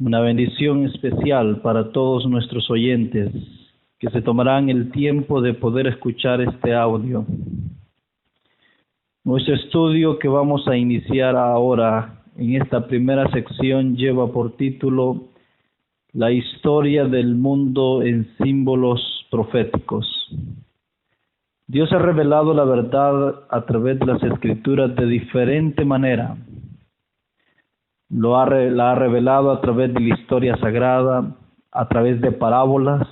Una bendición especial para todos nuestros oyentes que se tomarán el tiempo de poder escuchar este audio. Nuestro estudio que vamos a iniciar ahora en esta primera sección lleva por título La historia del mundo en símbolos proféticos. Dios ha revelado la verdad a través de las Escrituras de diferente manera. La ha revelado a través de la historia sagrada, a través de parábolas,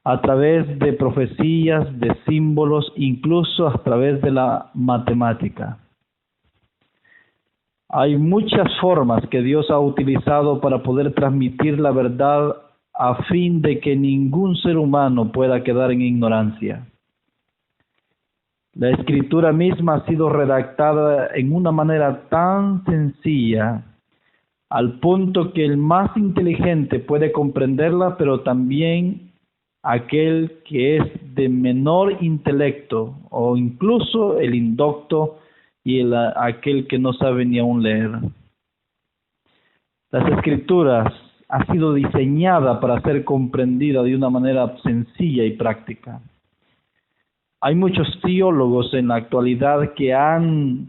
a través de profecías, de símbolos, incluso a través de la matemática. Hay muchas formas que Dios ha utilizado para poder transmitir la verdad a fin de que ningún ser humano pueda quedar en ignorancia. La Escritura misma ha sido redactada en una manera tan sencilla, al punto que el más inteligente puede comprenderla, pero también aquel que es de menor intelecto, o incluso el indocto y aquel que no sabe ni aún leer. Las Escrituras han sido diseñadas para ser comprendidas de una manera sencilla y práctica. Hay muchos teólogos en la actualidad que han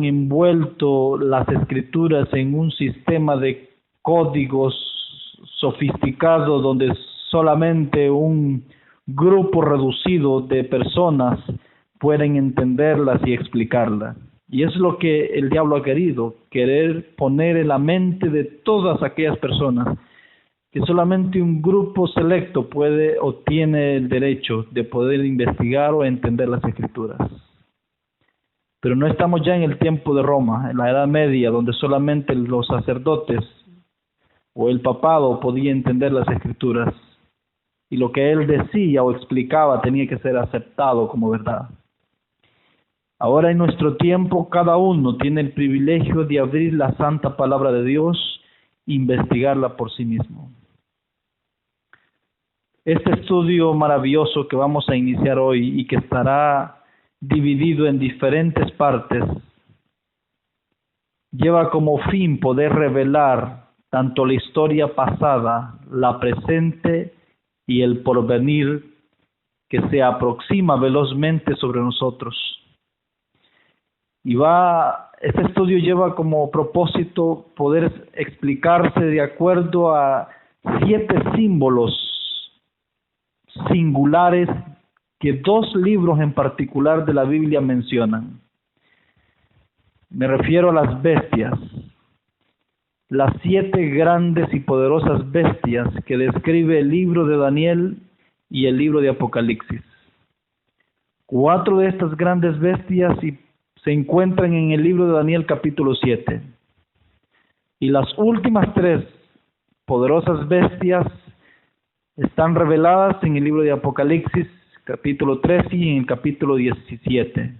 envuelto las Escrituras en un sistema de códigos sofisticados donde solamente un grupo reducido de personas pueden entenderlas y explicarlas. Y es lo que el diablo ha querer poner en la mente de todas aquellas personas que solamente un grupo selecto puede o tiene el derecho de poder investigar o entender las Escrituras. Pero no estamos ya en el tiempo de Roma, en la Edad Media, donde solamente los sacerdotes o el papado podía entender las Escrituras, y lo que él decía o explicaba tenía que ser aceptado como verdad. Ahora en nuestro tiempo, cada uno tiene el privilegio de abrir la santa palabra de Dios e investigarla por sí mismo. Este estudio maravilloso que vamos a iniciar hoy y que estará dividido en diferentes partes, lleva como fin poder revelar tanto la historia pasada, la presente y el porvenir que se aproxima velozmente sobre nosotros. Este estudio lleva como propósito poder explicarse de acuerdo a 7 símbolos singulares que 2 libros en particular de la Biblia mencionan. Me refiero a las bestias, las 7 grandes y poderosas bestias que describe el libro de Daniel y el libro de Apocalipsis. 4 de estas grandes bestias se encuentran en el libro de Daniel capítulo 7. Y las últimas 3 poderosas bestias están reveladas en el libro de Apocalipsis capítulo 13 y en el capítulo 17.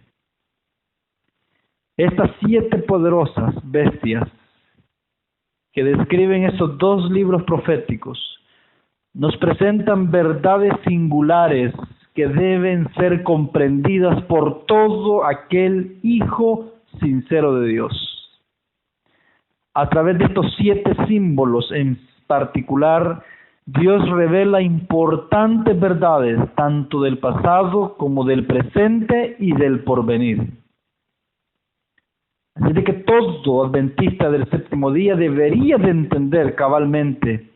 Estas 7 poderosas bestias que describen esos 2 libros proféticos nos presentan verdades singulares que deben ser comprendidas por todo aquel hijo sincero de Dios. A través de estos 7 símbolos en particular, Dios revela importantes verdades, tanto del pasado como del presente y del porvenir. Así de que todo adventista del séptimo día debería de entender cabalmente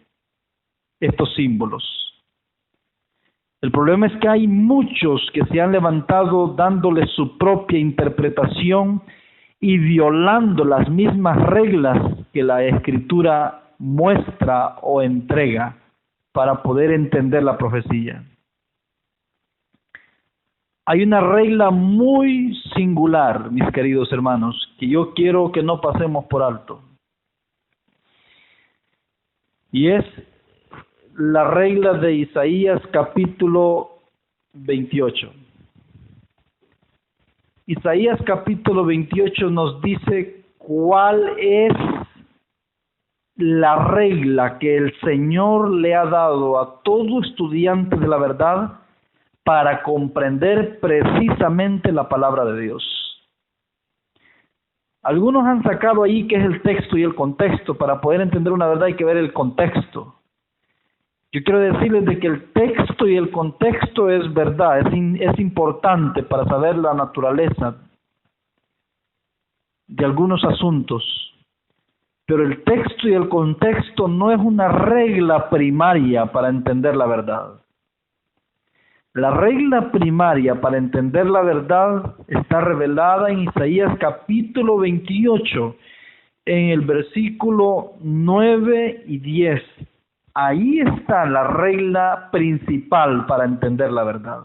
estos símbolos. El problema es que hay muchos que se han levantado dándole su propia interpretación y violando las mismas reglas que la Escritura muestra o entrega para poder entender la profecía. Hay una regla muy singular, mis queridos hermanos, que yo quiero que no pasemos por alto. Y es la regla de Isaías capítulo 28. Isaías capítulo 28 nos dice cuál es la regla que el Señor le ha dado a todo estudiante de la verdad para comprender precisamente la palabra de Dios. Algunos han sacado ahí qué es el texto y el contexto. Para poder entender una verdad hay que ver el contexto. Yo quiero decirles de que el texto y el contexto es verdad, es importante para saber la naturaleza de algunos asuntos. Pero el texto y el contexto no es una regla primaria para entender la verdad. La regla primaria para entender la verdad está revelada en Isaías capítulo 28, en el versículo 9 y 10. Ahí está la regla principal para entender la verdad.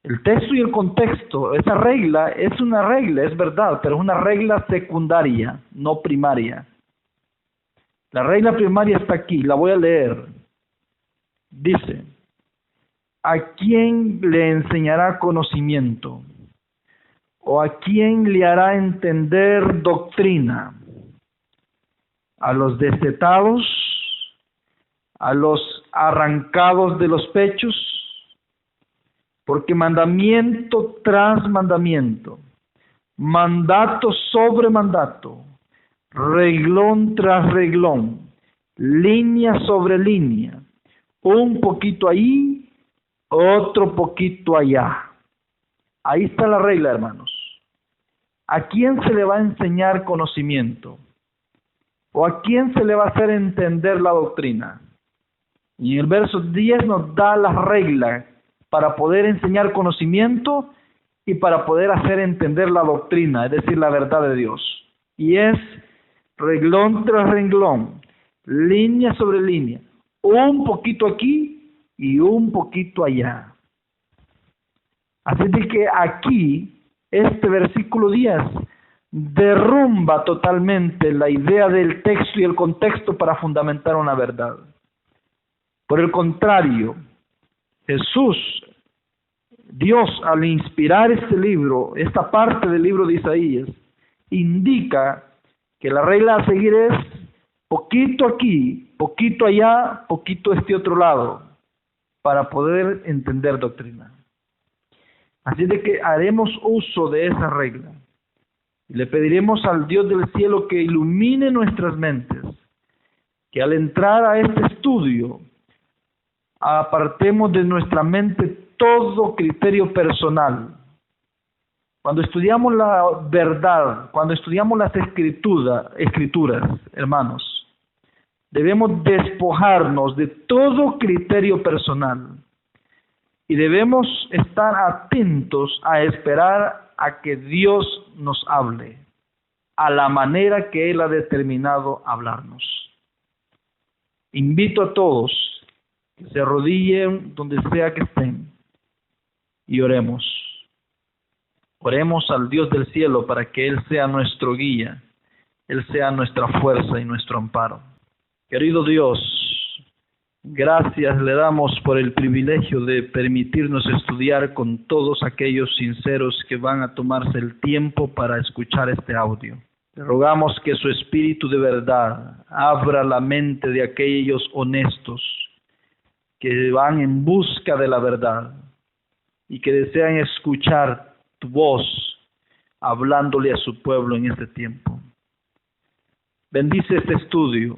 El texto y el contexto, esa regla es una regla, es verdad, pero es una regla secundaria, no primaria. La regla primaria está aquí, la voy a leer. Dice: ¿a quién le enseñará conocimiento? ¿O a quién le hará entender doctrina? ¿A los destetados? ¿A los arrancados de los pechos? Porque mandamiento tras mandamiento, mandato sobre mandato, reglón tras reglón, línea sobre línea, un poquito ahí, otro poquito allá. Ahí está la regla, hermanos. ¿A quién se le va a enseñar conocimiento? ¿O a quién se le va a hacer entender la doctrina? Y en el verso 10 nos da la regla para poder enseñar conocimiento y para poder hacer entender la doctrina, es decir, la verdad de Dios. Y es reglón tras renglón, línea sobre línea, un poquito aquí y un poquito allá. Así de que aquí, este versículo 10 derrumba totalmente la idea del texto y el contexto para fundamentar una verdad. Por el contrario, Jesús, Dios, al inspirar este libro, esta parte del libro de Isaías, indica que la regla a seguir es poquito aquí, poquito allá, poquito este otro lado, para poder entender doctrina. Así de que haremos uso de esa regla. Y le pediremos al Dios del cielo que ilumine nuestras mentes, que al entrar a este estudio, apartemos de nuestra mente todo criterio personal. Cuando estudiamos la verdad, cuando estudiamos las escrituras, hermanos, debemos despojarnos de todo criterio personal y debemos estar atentos a esperar a que Dios nos hable, a la manera que Él ha determinado hablarnos. Invito a todos que se arrodillen donde sea que estén y oremos. Oremos al Dios del cielo para que Él sea nuestro guía, Él sea nuestra fuerza y nuestro amparo. Querido Dios, gracias le damos por el privilegio de permitirnos estudiar con todos aquellos sinceros que van a tomarse el tiempo para escuchar este audio. Te rogamos que su espíritu de verdad abra la mente de aquellos honestos que van en busca de la verdad y que desean escuchar tu voz hablándole a su pueblo en este tiempo. Bendice este estudio,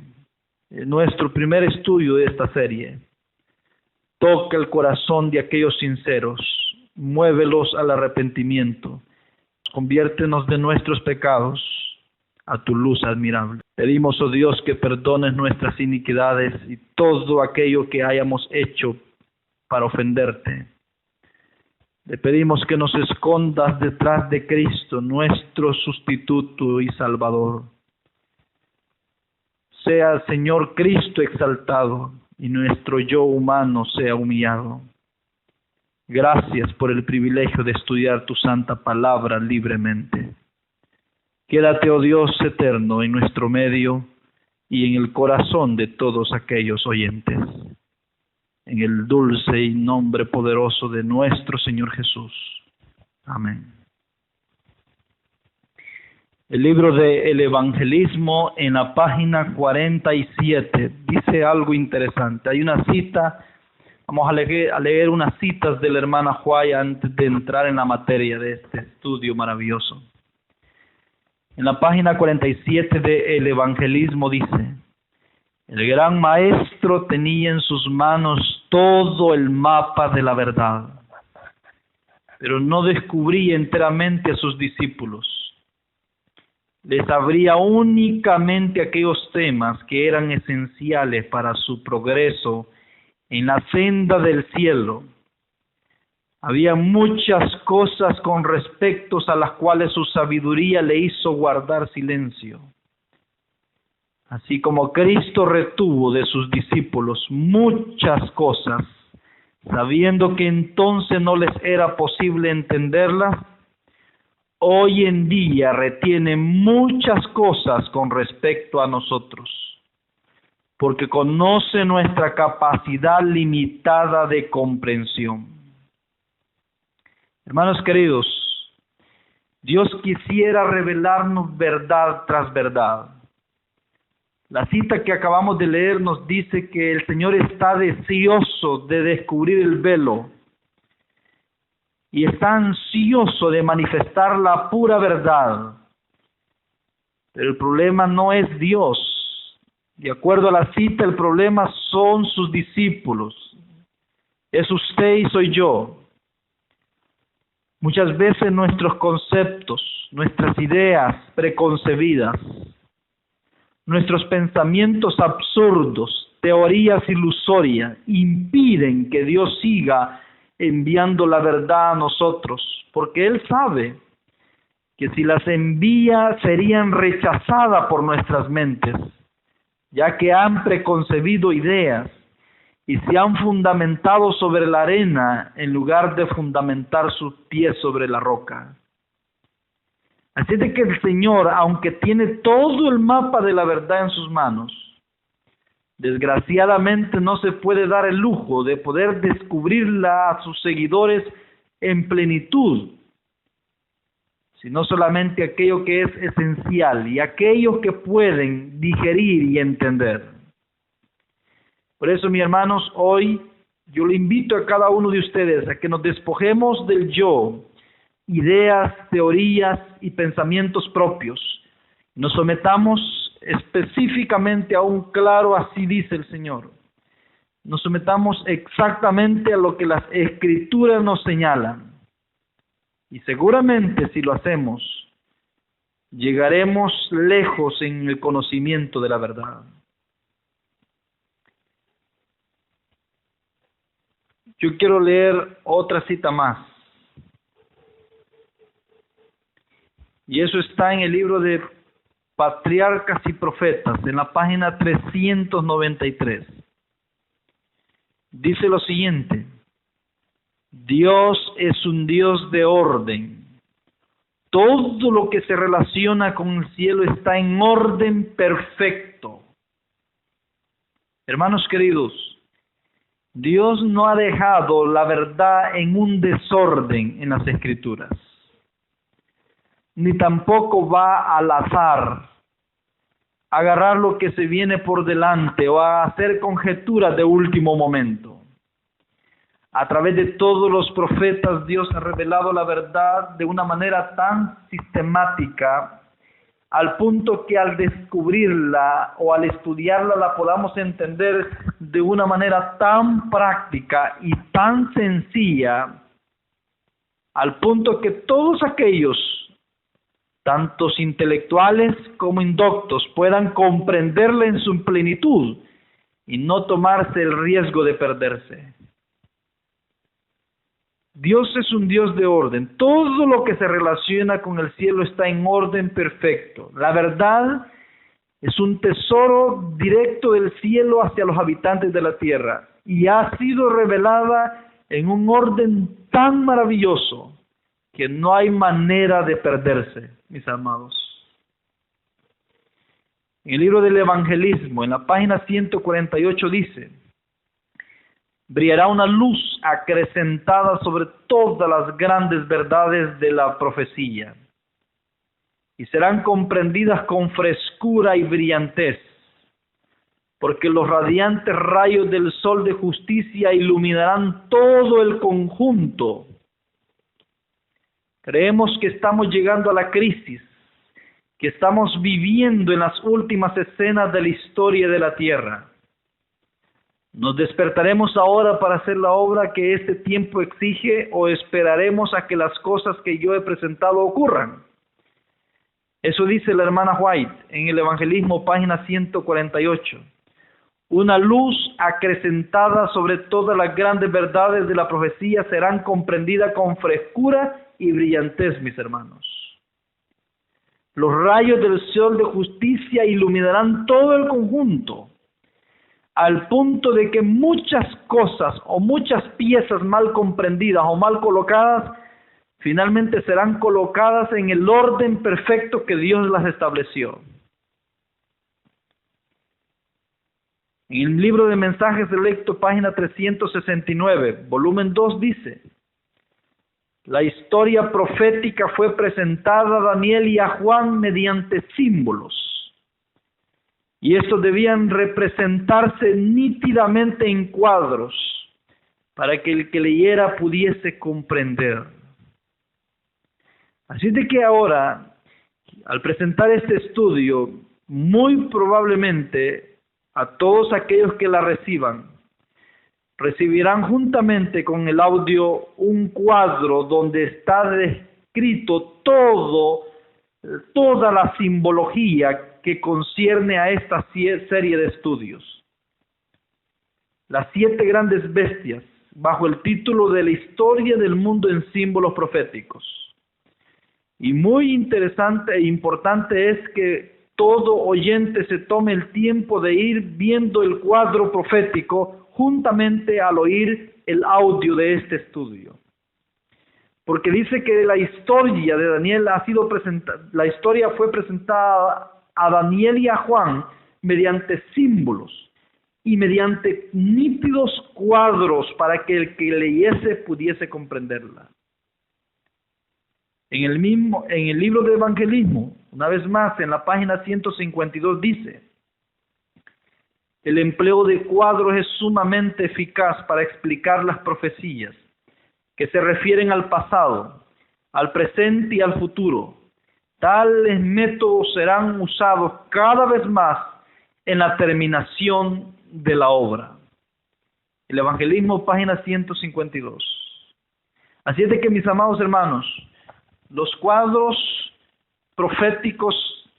nuestro primer estudio de esta serie. Toca el corazón de aquellos sinceros, muévelos al arrepentimiento, conviértenos de nuestros pecados a tu luz admirable. Pedimos, oh Dios, que perdones nuestras iniquidades y todo aquello que hayamos hecho para ofenderte. Le pedimos que nos escondas detrás de Cristo, nuestro sustituto y Salvador. Sea el Señor Cristo exaltado y nuestro yo humano sea humillado. Gracias por el privilegio de estudiar tu santa palabra libremente. Quédate, oh Dios eterno, en nuestro medio y en el corazón de todos aquellos oyentes. En el dulce y nombre poderoso de nuestro Señor Jesús. Amén. El libro del Evangelismo, en la página 47, dice algo interesante. Hay una cita, vamos a leer unas citas de la hermana Juaya antes de entrar en la materia de este estudio maravilloso. En la página 47 de El Evangelismo dice: el gran maestro tenía en sus manos todo el mapa de la verdad, pero no descubría enteramente a sus discípulos. Les abría únicamente aquellos temas que eran esenciales para su progreso en la senda del cielo. Había muchas cosas con respecto a las cuales su sabiduría le hizo guardar silencio. Así como Cristo retuvo de sus discípulos muchas cosas, sabiendo que entonces no les era posible entenderlas, hoy en día retiene muchas cosas con respecto a nosotros, porque conoce nuestra capacidad limitada de comprensión. Hermanos queridos, Dios quisiera revelarnos verdad tras verdad. La cita que acabamos de leer nos dice que el Señor está deseoso de descubrir el velo y está ansioso de manifestar la pura verdad. Pero el problema no es Dios. De acuerdo a la cita, el problema son sus discípulos. Es usted y soy yo. Muchas veces nuestros conceptos, nuestras ideas preconcebidas, nuestros pensamientos absurdos, teorías ilusorias, impiden que Dios siga enviando la verdad a nosotros, porque Él sabe que si las envía serían rechazadas por nuestras mentes, ya que han preconcebido ideas y se han fundamentado sobre la arena en lugar de fundamentar sus pies sobre la roca. Así de que el Señor, aunque tiene todo el mapa de la verdad en sus manos, desgraciadamente no se puede dar el lujo de poder descubrirla a sus seguidores en plenitud, sino solamente aquello que es esencial y aquellos que pueden digerir y entender. Por eso, mis hermanos, hoy yo le invito a cada uno de ustedes a que nos despojemos del yo, ideas, teorías y pensamientos propios. Nos sometamos específicamente a un claro así dice el Señor. Nos sometamos exactamente a lo que las Escrituras nos señalan. Y seguramente si lo hacemos, llegaremos lejos en el conocimiento de la verdad. Yo quiero leer otra cita más. Y eso está en el libro de Patriarcas y Profetas, en la página 393. Dice lo siguiente: Dios es un Dios de orden. Todo lo que se relaciona con el cielo está en orden perfecto. Hermanos queridos, Dios no ha dejado la verdad en un desorden en las Escrituras, ni tampoco va al azar, a agarrar lo que se viene por delante o a hacer conjeturas de último momento. A través de todos los profetas, Dios ha revelado la verdad de una manera tan sistemática, al punto que al descubrirla o al estudiarla la podamos entender de una manera tan práctica y tan sencilla, al punto que todos aquellos, tantos intelectuales como indoctos, puedan comprenderla en su plenitud y no tomarse el riesgo de perderse. Dios es un Dios de orden. Todo lo que se relaciona con el cielo está en orden perfecto. La verdad es un tesoro directo del cielo hacia los habitantes de la tierra y ha sido revelada en un orden tan maravilloso que no hay manera de perderse, mis amados. En el libro del Evangelismo, en la página 148 dice: brillará una luz acrecentada sobre todas las grandes verdades de la profecía, y serán comprendidas con frescura y brillantez, porque los radiantes rayos del sol de justicia iluminarán todo el conjunto. Creemos que estamos llegando a la crisis que estamos viviendo en las últimas escenas de la historia de la tierra. ¿Nos despertaremos ahora para hacer la obra que este tiempo exige o esperaremos a que las cosas que yo he presentado ocurran? Eso dice la hermana White en el Evangelismo, página 148. Una luz acrecentada sobre todas las grandes verdades de la profecía serán comprendidas con frescura y brillantez, mis hermanos. Los rayos del sol de justicia iluminarán todo el conjunto, al punto de que muchas cosas o muchas piezas mal comprendidas o mal colocadas finalmente serán colocadas en el orden perfecto que Dios las estableció. En el libro de Mensajes Selectos, página 369, volumen 2, dice: la historia profética fue presentada a Daniel y a Juan mediante símbolos, y estos debían representarse nítidamente en cuadros para que el que leyera pudiese comprender. Así de que ahora, al presentar este estudio, muy probablemente a todos aquellos que la recibirán juntamente con el audio un cuadro donde está descrito toda la simbología que concierne a esta serie de estudios. Las 7 grandes bestias, bajo el título de la historia del mundo en símbolos proféticos. Y muy interesante e importante es que todo oyente se tome el tiempo de ir viendo el cuadro profético juntamente al oír el audio de este estudio. Porque dice que la historia de Daniel la historia fue presentada a Daniel y a Juan mediante símbolos y mediante nítidos cuadros para que el que leyese pudiese comprenderla. En el libro de Evangelismo, una vez más, en la página 152 dice: el empleo de cuadros es sumamente eficaz para explicar las profecías que se refieren al pasado, al presente y al futuro. Tales métodos serán usados cada vez más en la terminación de la obra. El Evangelismo, página 152. Así es de que, mis amados hermanos, los cuadros proféticos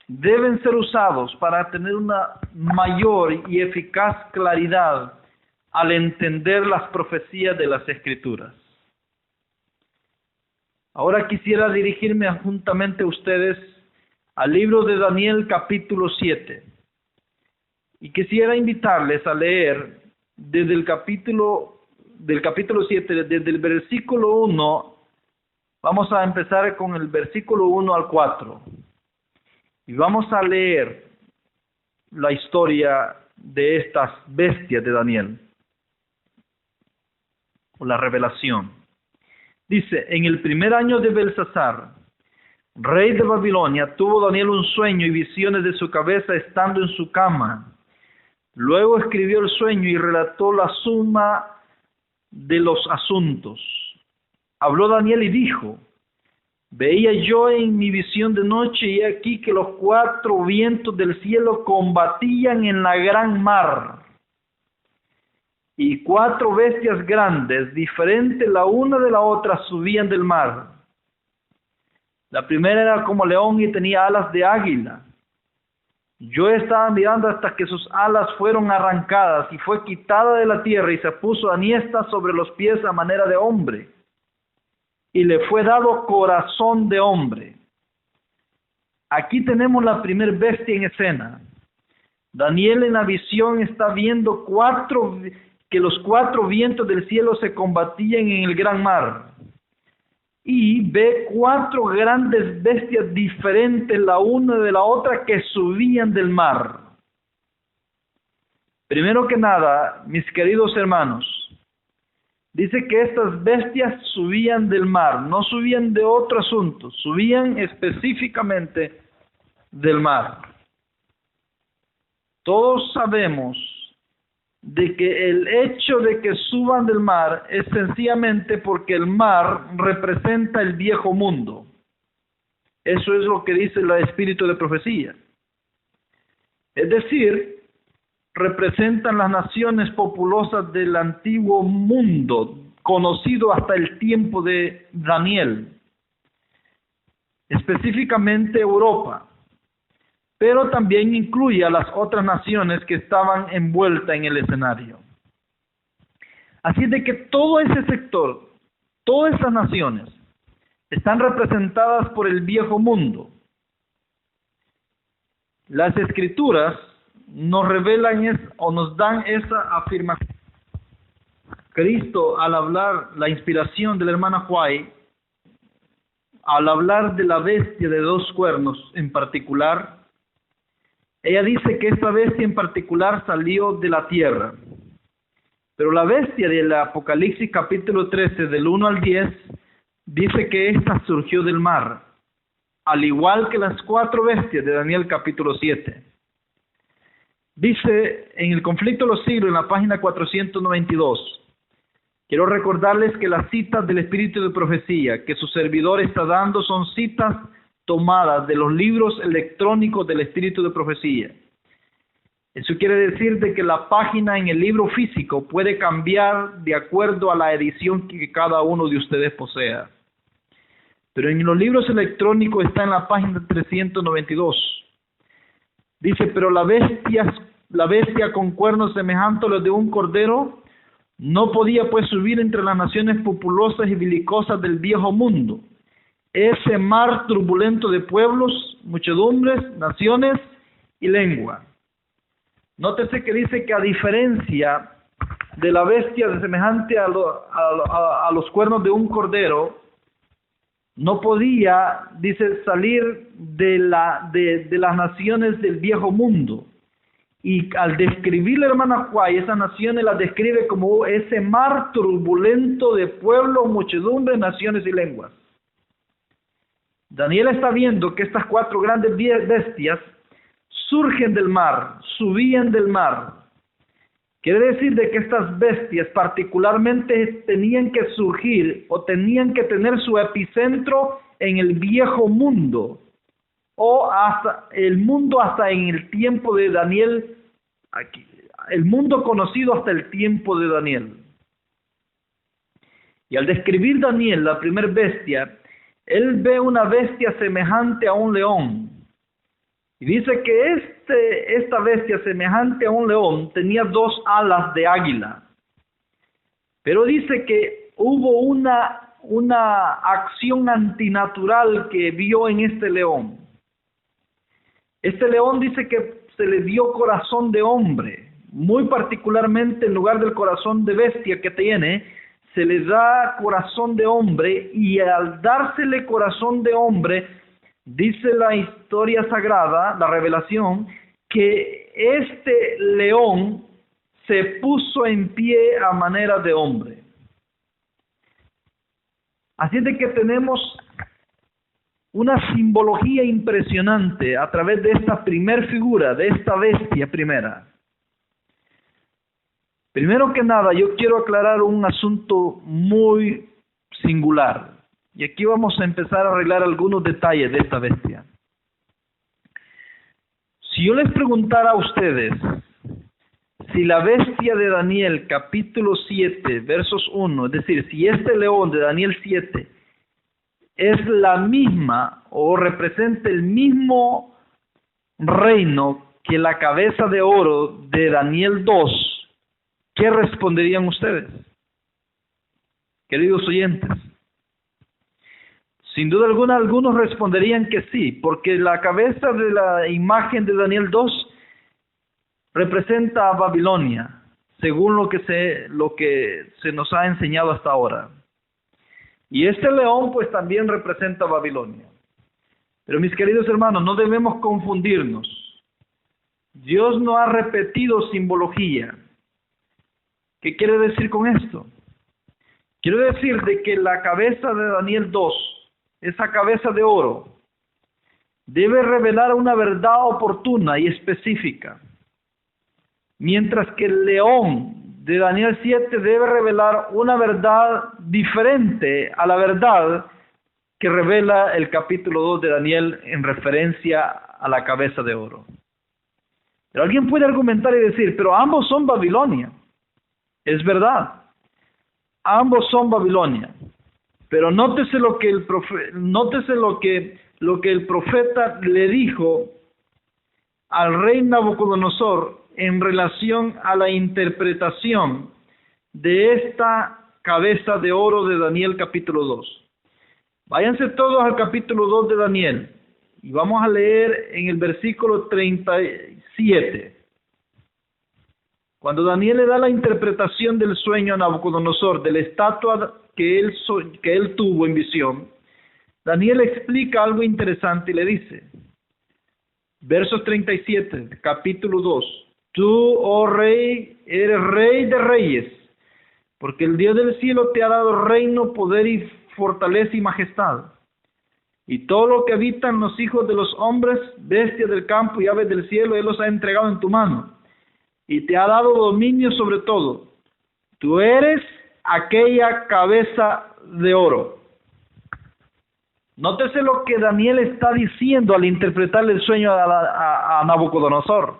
deben ser usados para tener una mayor y eficaz claridad al entender las profecías de las Escrituras. Ahora quisiera dirigirme juntamente a ustedes al libro de Daniel, capítulo 7. Y quisiera invitarles a leer desde el capítulo 7, desde el versículo 1. Vamos a empezar con el versículo 1 al 4. Y vamos a leer la historia de estas bestias de Daniel, o la revelación. Dice: en el primer año de Belsasar, rey de Babilonia, tuvo Daniel un sueño y visiones de su cabeza estando en su cama. Luego escribió el sueño y relató la suma de los asuntos. Habló Daniel y dijo: veía yo en mi visión de noche, y aquí que los 4 vientos del cielo combatían en la gran mar, y 4 bestias grandes, diferentes la una de la otra, subían del mar. La primera era como león y tenía alas de águila. Yo estaba mirando hasta que sus alas fueron arrancadas y fue quitada de la tierra y se puso aniesta sobre los pies a manera de hombre. Y le fue dado corazón de hombre. Aquí tenemos la primer bestia en escena. Daniel en la visión está viendo que los 4 vientos del cielo se combatían en el gran mar. Y ve 4 grandes bestias diferentes la una de la otra que subían del mar. Primero que nada, mis queridos hermanos, dice que estas bestias subían del mar, no subían de otro asunto, subían específicamente del mar. Todos sabemos de que el hecho de que suban del mar es sencillamente porque el mar representa el viejo mundo. Eso es lo que dice el espíritu de profecía. Es decir, representan las naciones populosas del antiguo mundo, conocido hasta el tiempo de Daniel, específicamente Europa, pero también incluye a las otras naciones que estaban envueltas en el escenario. Así de que todo ese sector, todas esas naciones, están representadas por el viejo mundo. Las escrituras nos revelan o nos dan esa afirmación. Cristo, al hablar, la inspiración de la hermana White, al hablar de la bestia de 2 cuernos en particular, ella dice que esta bestia en particular salió de la tierra. Pero la bestia del Apocalipsis capítulo 13, del 1 al 10, dice que ésta surgió del mar, al igual que las 4 bestias de Daniel capítulo 7. Dice en el Conflicto de los Siglos, en la página 492, quiero recordarles que las citas del Espíritu de Profecía que su servidor está dando son citas tomadas de los libros electrónicos del Espíritu de Profecía. Eso quiere decir de que la página en el libro físico puede cambiar de acuerdo a la edición que cada uno de ustedes posea. Pero en los libros electrónicos está en la página 392. Dice, pero la bestia con cuernos semejantes a los de un cordero no podía pues subir entre las naciones populosas y belicosas del viejo mundo. Ese mar turbulento de pueblos, muchedumbres, naciones y lengua. Nótese que dice que a diferencia de la bestia semejante a los cuernos de un cordero, no podía, dice, salir de las naciones del viejo mundo. Y al describir la hermana White, esas naciones las describe como ese mar turbulento de pueblos, muchedumbres, naciones y lenguas. Daniel está viendo que estas 4 grandes bestias surgen del mar, subían del mar. Quiere decir de que estas bestias particularmente tenían que surgir o tenían que tener su epicentro en el viejo mundo, o hasta el mundo hasta en el tiempo de Daniel, aquí, el mundo conocido hasta el tiempo de Daniel. Y al describir Daniel, la primera bestia, él ve una bestia semejante a un león. Y dice que esta bestia semejante a un león tenía 2 alas de águila. Pero dice que hubo una acción antinatural que vio en este león. Este león dice que se le dio corazón de hombre, muy particularmente en lugar del corazón de bestia que tiene, se le da corazón de hombre, y al dársele corazón de hombre, dice la historia sagrada, la revelación, que este león se puso en pie a manera de hombre. Así de que tenemos una simbología impresionante a través de esta primer figura, de esta bestia primera. Primero que nada, yo quiero aclarar un asunto muy singular. Y aquí vamos a empezar a arreglar algunos detalles de esta bestia. Si yo les preguntara a ustedes si la bestia de Daniel capítulo 7, versos 1, es decir, si este león de Daniel 7 es la misma o representa el mismo reino que la cabeza de oro de Daniel 2, ¿qué responderían ustedes, queridos oyentes? Sin duda alguna, algunos responderían que sí, porque la cabeza de la imagen de Daniel 2 representa a Babilonia, según lo que se nos ha enseñado hasta ahora. Y este león pues también representa a Babilonia. Pero mis queridos hermanos, no debemos confundirnos. Dios no ha repetido simbología. ¿Qué quiere decir con esto? Quiere decir de que la cabeza de Daniel 2, esa cabeza de oro, debe revelar una verdad oportuna y específica, mientras que el león de Daniel 7 debe revelar una verdad diferente a la verdad que revela el capítulo 2 de Daniel en referencia a la cabeza de oro. Pero alguien puede argumentar y decir, pero ambos son Babilonia. Es verdad, ambos son Babilonia. Pero nótese lo que el profeta le dijo al rey Nabucodonosor en relación a la interpretación de esta cabeza de oro de Daniel capítulo 2. Váyanse todos al capítulo 2 de Daniel y vamos a leer en el versículo 37. Cuando Daniel le da la interpretación del sueño a Nabucodonosor, de la estatua que él tuvo en visión, Daniel explica algo interesante y le dice, versos 37, capítulo 2, tú, oh rey, eres rey de reyes, porque el Dios del cielo te ha dado reino, poder y fortaleza y majestad. Y todo lo que habitan los hijos de los hombres, bestias del campo y aves del cielo, Él los ha entregado en tu mano. Y te ha dado dominio sobre todo. Tú eres aquella cabeza de oro. Nótese lo que Daniel está diciendo al interpretar el sueño a Nabucodonosor.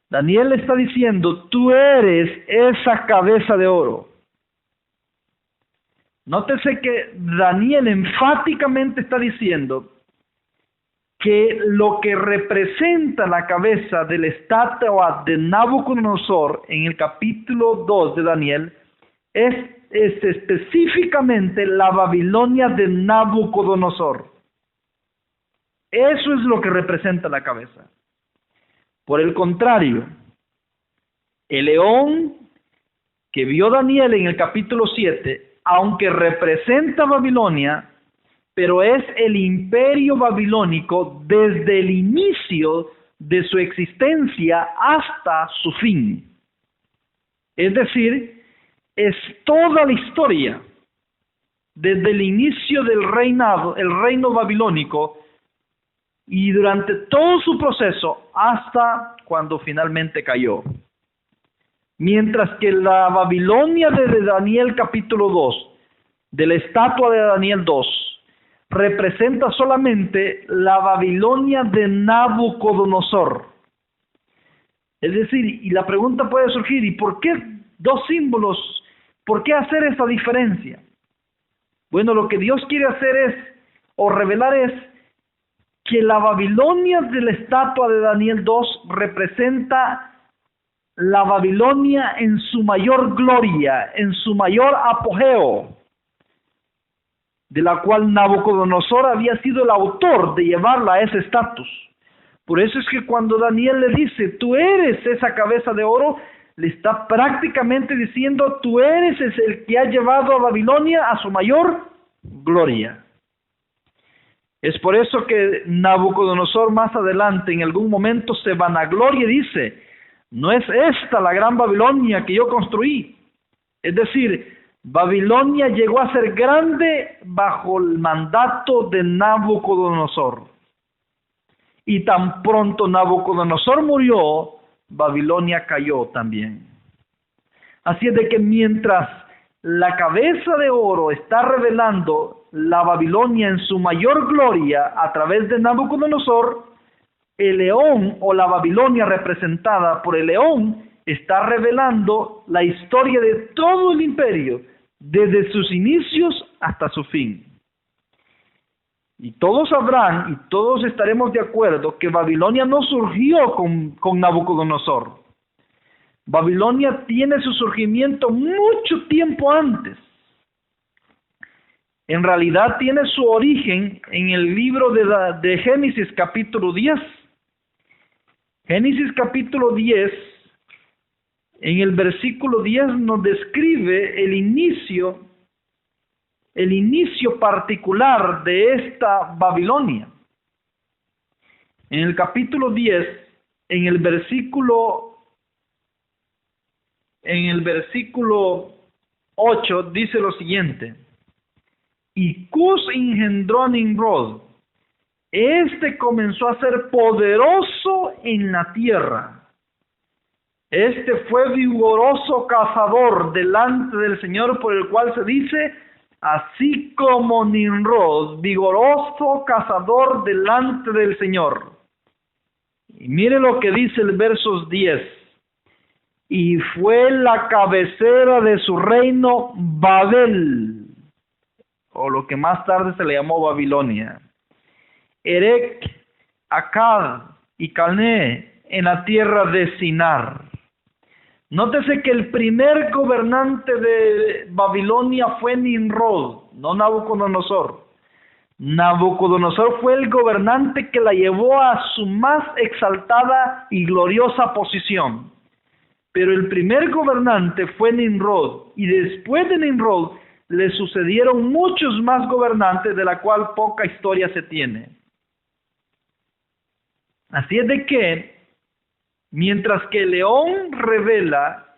Daniel está diciendo, tú eres esa cabeza de oro. Nótese que Daniel enfáticamente está diciendo que lo que representa la cabeza de la estatua de Nabucodonosor en el capítulo 2 de Daniel es específicamente la Babilonia de Nabucodonosor. Eso es lo que representa la cabeza. Por el contrario, el león que vio Daniel en el capítulo 7, aunque representa Babilonia, pero es el imperio babilónico desde el inicio de su existencia hasta su fin. Es decir, es toda la historia, desde el inicio del reinado, el reino babilónico, y durante todo su proceso hasta cuando finalmente cayó. Mientras que la Babilonia de Daniel capítulo 2, de la estatua de Daniel 2, representa solamente la Babilonia de Nabucodonosor. Es decir, y la pregunta puede surgir, ¿y por qué dos símbolos? ¿Por qué hacer esa diferencia? Bueno, lo que Dios quiere hacer es, o revelar es, que la Babilonia de la estatua de Daniel 2 representa la Babilonia en su mayor gloria, en su mayor apogeo, de la cual Nabucodonosor había sido el autor de llevarla a ese estatus. Por eso es que cuando Daniel le dice, tú eres esa cabeza de oro, le está prácticamente diciendo, tú eres el que ha llevado a Babilonia a su mayor gloria. Es por eso que Nabucodonosor más adelante, en algún momento, se vanagloria y dice, no es esta la gran Babilonia que yo construí. Es decir, Babilonia llegó a ser grande bajo el mandato de Nabucodonosor. Y tan pronto Nabucodonosor murió, Babilonia cayó también. Así es de que mientras la cabeza de oro está revelando la Babilonia en su mayor gloria a través de Nabucodonosor, el león o la Babilonia representada por el león está revelando la historia de todo el imperio, desde sus inicios hasta su fin. Y todos sabrán y todos estaremos de acuerdo que Babilonia no surgió con Nabucodonosor. Babilonia tiene su surgimiento mucho tiempo antes. En realidad tiene su origen en el libro de Génesis capítulo 10. Génesis capítulo 10, en el versículo 10 nos describe el inicio particular de esta Babilonia. En el capítulo 10, en el versículo 8 dice lo siguiente: y Cus engendró a Nimrod. Este comenzó a ser poderoso en la tierra. Este fue vigoroso cazador delante del Señor, por el cual se dice: así como Nimrod, vigoroso cazador delante del Señor. Y mire lo que dice el versos 10. Y fue la cabecera de su reino Babel, o lo que más tarde se le llamó Babilonia. Erech, Akkad y Calné en la tierra de Sinar. Nótese que el primer gobernante de Babilonia fue Nimrod, no Nabucodonosor. Nabucodonosor fue el gobernante que la llevó a su más exaltada y gloriosa posición. Pero el primer gobernante fue Nimrod, y después de Nimrod le sucedieron muchos más gobernantes, de la cual poca historia se tiene. Así es de que, mientras que León revela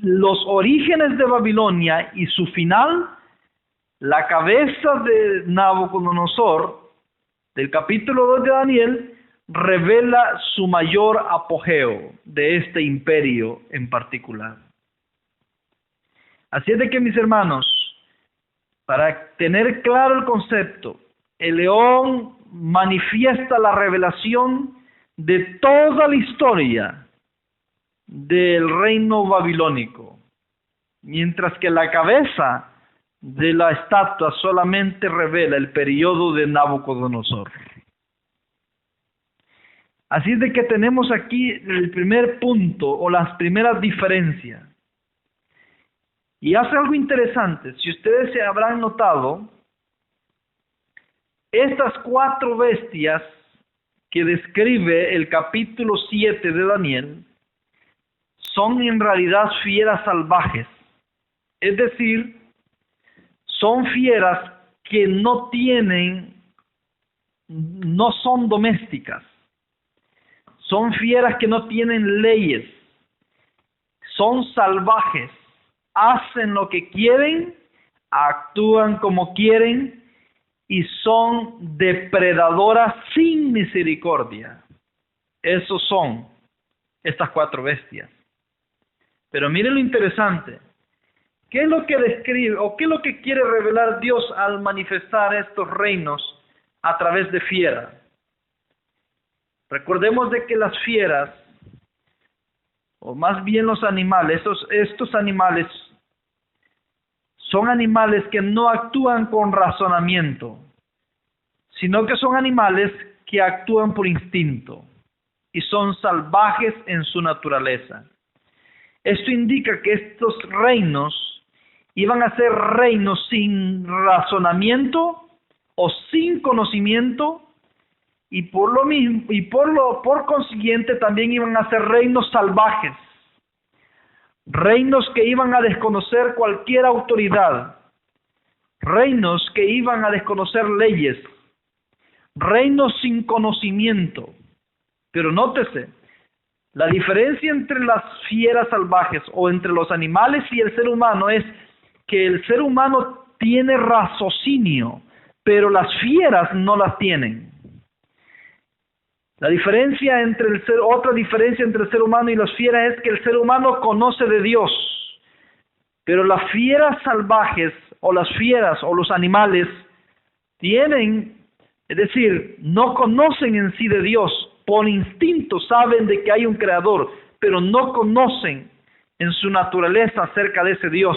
los orígenes de Babilonia y su final, la cabeza de Nabucodonosor, del capítulo 2 de Daniel, revela su mayor apogeo de este imperio en particular. Así es de que, mis hermanos, para tener claro el concepto, el león manifiesta la revelación de toda la historia del reino babilónico, mientras que la cabeza de la estatua solamente revela el periodo de Nabucodonosor. Así es de que tenemos aquí el primer punto o las primeras diferencias. Y hace algo interesante, si ustedes se habrán notado, estas 4 bestias que describe el capítulo 7 de Daniel son en realidad fieras salvajes, es decir, son fieras que no son domésticas, son fieras que no tienen leyes, son salvajes, hacen lo que quieren, actúan como quieren y son depredadoras sin misericordia. Esos son estas 4 bestias. Pero miren lo interesante. ¿Qué es lo que describe o qué es lo que quiere revelar Dios al manifestar estos reinos a través de fieras? Recordemos de que las fieras, o más bien los animales, estos animales son animales que no actúan con razonamiento, sino que son animales que actúan por instinto y son salvajes en su naturaleza. Esto indica que estos reinos iban a ser reinos sin razonamiento o sin conocimiento, y por consiguiente también iban a ser reinos salvajes, reinos que iban a desconocer cualquier autoridad, reinos que iban a desconocer leyes, reinos sin conocimiento. Pero nótese, la diferencia entre las fieras salvajes o entre los animales y el ser humano es que el ser humano tiene raciocinio, pero las fieras no las tienen. Otra diferencia entre el ser humano y las fieras es que el ser humano conoce de Dios, pero las fieras salvajes o las fieras o los animales no conocen en sí de Dios. Por instinto saben de que hay un creador, pero no conocen en su naturaleza acerca de ese Dios,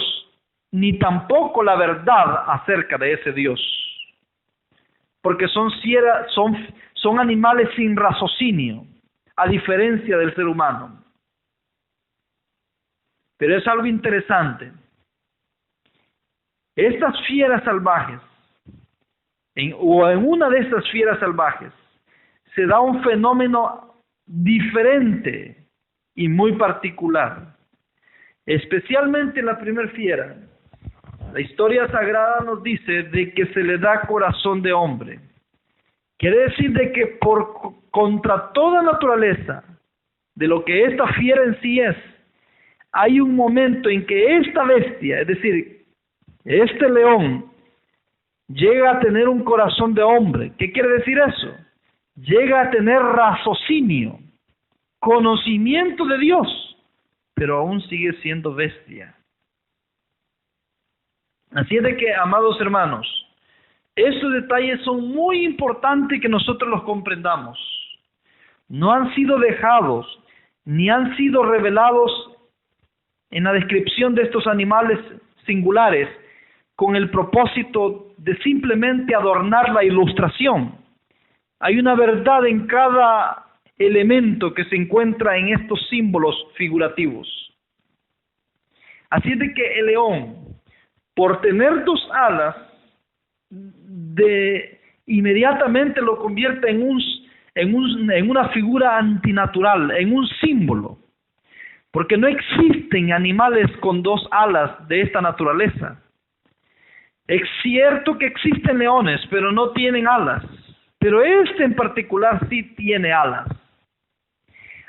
ni tampoco la verdad acerca de ese Dios. Porque son animales sin raciocinio, a diferencia del ser humano. Pero es algo interesante. Estas fieras salvajes, en una de estas fieras salvajes, se da un fenómeno diferente y muy particular. Especialmente en la primera fiera, la historia sagrada nos dice de que se le da corazón de hombre. Quiere decir de que contra toda naturaleza de lo que esta fiera en sí es, hay un momento en que esta bestia, es decir, este león, llega a tener un corazón de hombre. ¿Qué quiere decir eso? Llega a tener raciocinio, conocimiento de Dios, pero aún sigue siendo bestia. Así es de que, amados hermanos, estos detalles son muy importantes que nosotros los comprendamos. No han sido dejados, ni han sido revelados en la descripción de estos animales singulares con el propósito de simplemente adornar la ilustración. Hay una verdad en cada elemento que se encuentra en estos símbolos figurativos. Así es de que el león, por tener dos alas, inmediatamente lo convierte en una figura antinatural, en un símbolo. Porque no existen animales con dos alas de esta naturaleza. Es cierto que existen leones, pero no tienen alas. Pero este en particular sí tiene alas.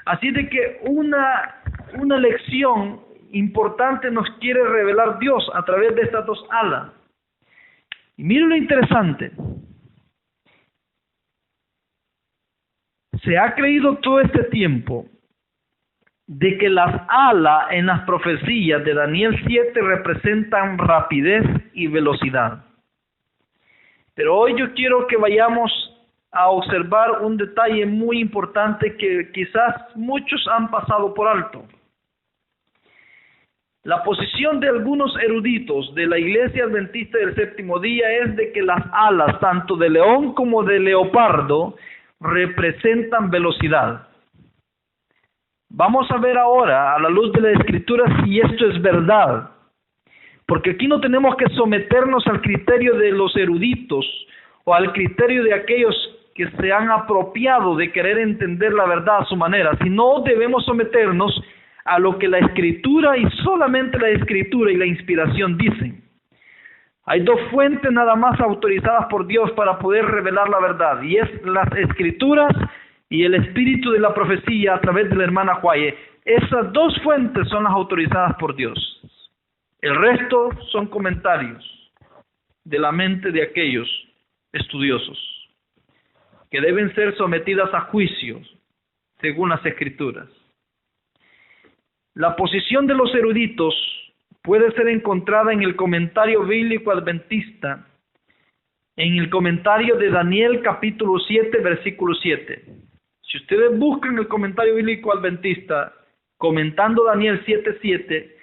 Así de que una lección importante nos quiere revelar Dios a través de estas dos alas. Y miren lo interesante. Se ha creído todo este tiempo de que las alas en las profecías de Daniel 7 representan rapidez y velocidad. Pero hoy yo quiero que vayamos a observar un detalle muy importante que quizás muchos han pasado por alto. La posición de algunos eruditos de la Iglesia Adventista del Séptimo Día es de que las alas, tanto de león como de leopardo, representan velocidad. Vamos a ver ahora, a la luz de la Escritura, si esto es verdad. Porque aquí no tenemos que someternos al criterio de los eruditos o al criterio de aquellos que se han apropiado de querer entender la verdad a su manera, sino debemos someternos a lo que la Escritura y solamente la Escritura y la inspiración dicen. Hay dos fuentes nada más autorizadas por Dios para poder revelar la verdad, y es las Escrituras y el espíritu de la profecía a través de la hermana Huaye. Esas dos fuentes son las autorizadas por Dios. El resto son comentarios de la mente de aquellos estudiosos que deben ser sometidas a juicio según las Escrituras. La posición de los eruditos puede ser encontrada en el comentario bíblico adventista, en el comentario de Daniel capítulo 7, versículo 7. Si ustedes buscan el comentario bíblico adventista, comentando Daniel 7:7,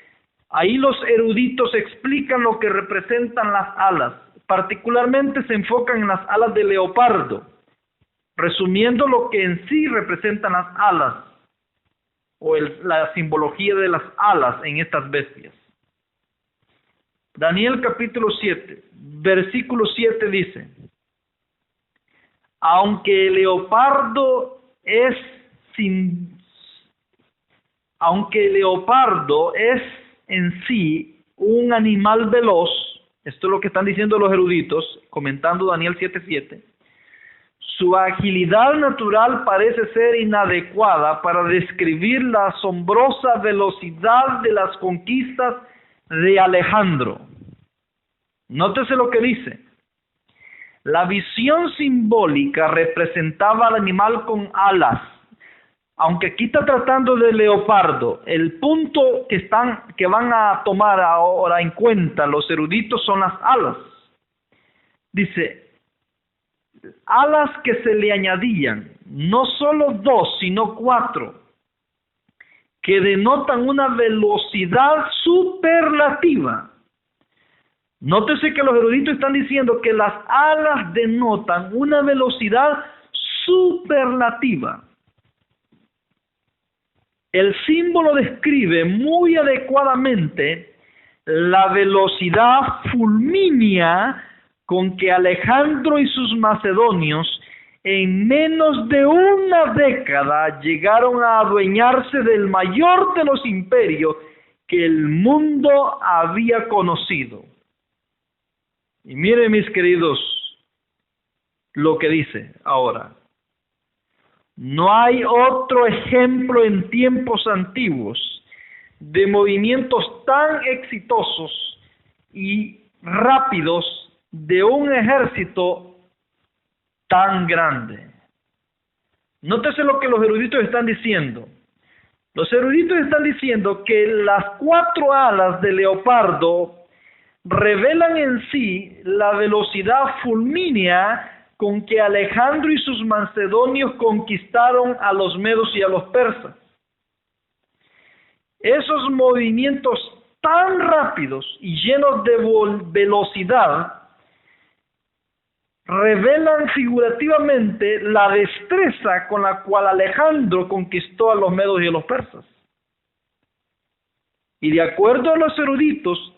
ahí los eruditos explican lo que representan las alas. Particularmente se enfocan en las alas de leopardo, resumiendo lo que en sí representan las alas, o la simbología de las alas en estas bestias. Daniel capítulo 7, versículo 7 dice: aunque el leopardo es en sí un animal veloz, esto es lo que están diciendo los eruditos, comentando Daniel 7:7, su agilidad natural parece ser inadecuada para describir la asombrosa velocidad de las conquistas de Alejandro. Nótese lo que dice. La visión simbólica representaba al animal con alas. Aunque aquí está tratando de leopardo, el punto que van a tomar ahora en cuenta los eruditos son las alas. Dice, alas que se le añadían, no solo 2, sino 4, que denotan una velocidad superlativa. Nótese que los eruditos están diciendo que las alas denotan una velocidad superlativa. El símbolo describe muy adecuadamente la velocidad fulmínea con que Alejandro y sus macedonios en menos de una década llegaron a adueñarse del mayor de los imperios que el mundo había conocido. Y miren, mis queridos, lo que dice ahora. No hay otro ejemplo en tiempos antiguos de movimientos tan exitosos y rápidos de un ejército tan grande. Nótese lo que los eruditos están diciendo. Los eruditos están diciendo que las 4 alas de leopardo revelan en sí la velocidad fulmínea con que Alejandro y sus macedonios conquistaron a los medos y a los persas. Esos movimientos tan rápidos y llenos de velocidad revelan figurativamente la destreza con la cual Alejandro conquistó a los medos y a los persas. Y de acuerdo a los eruditos,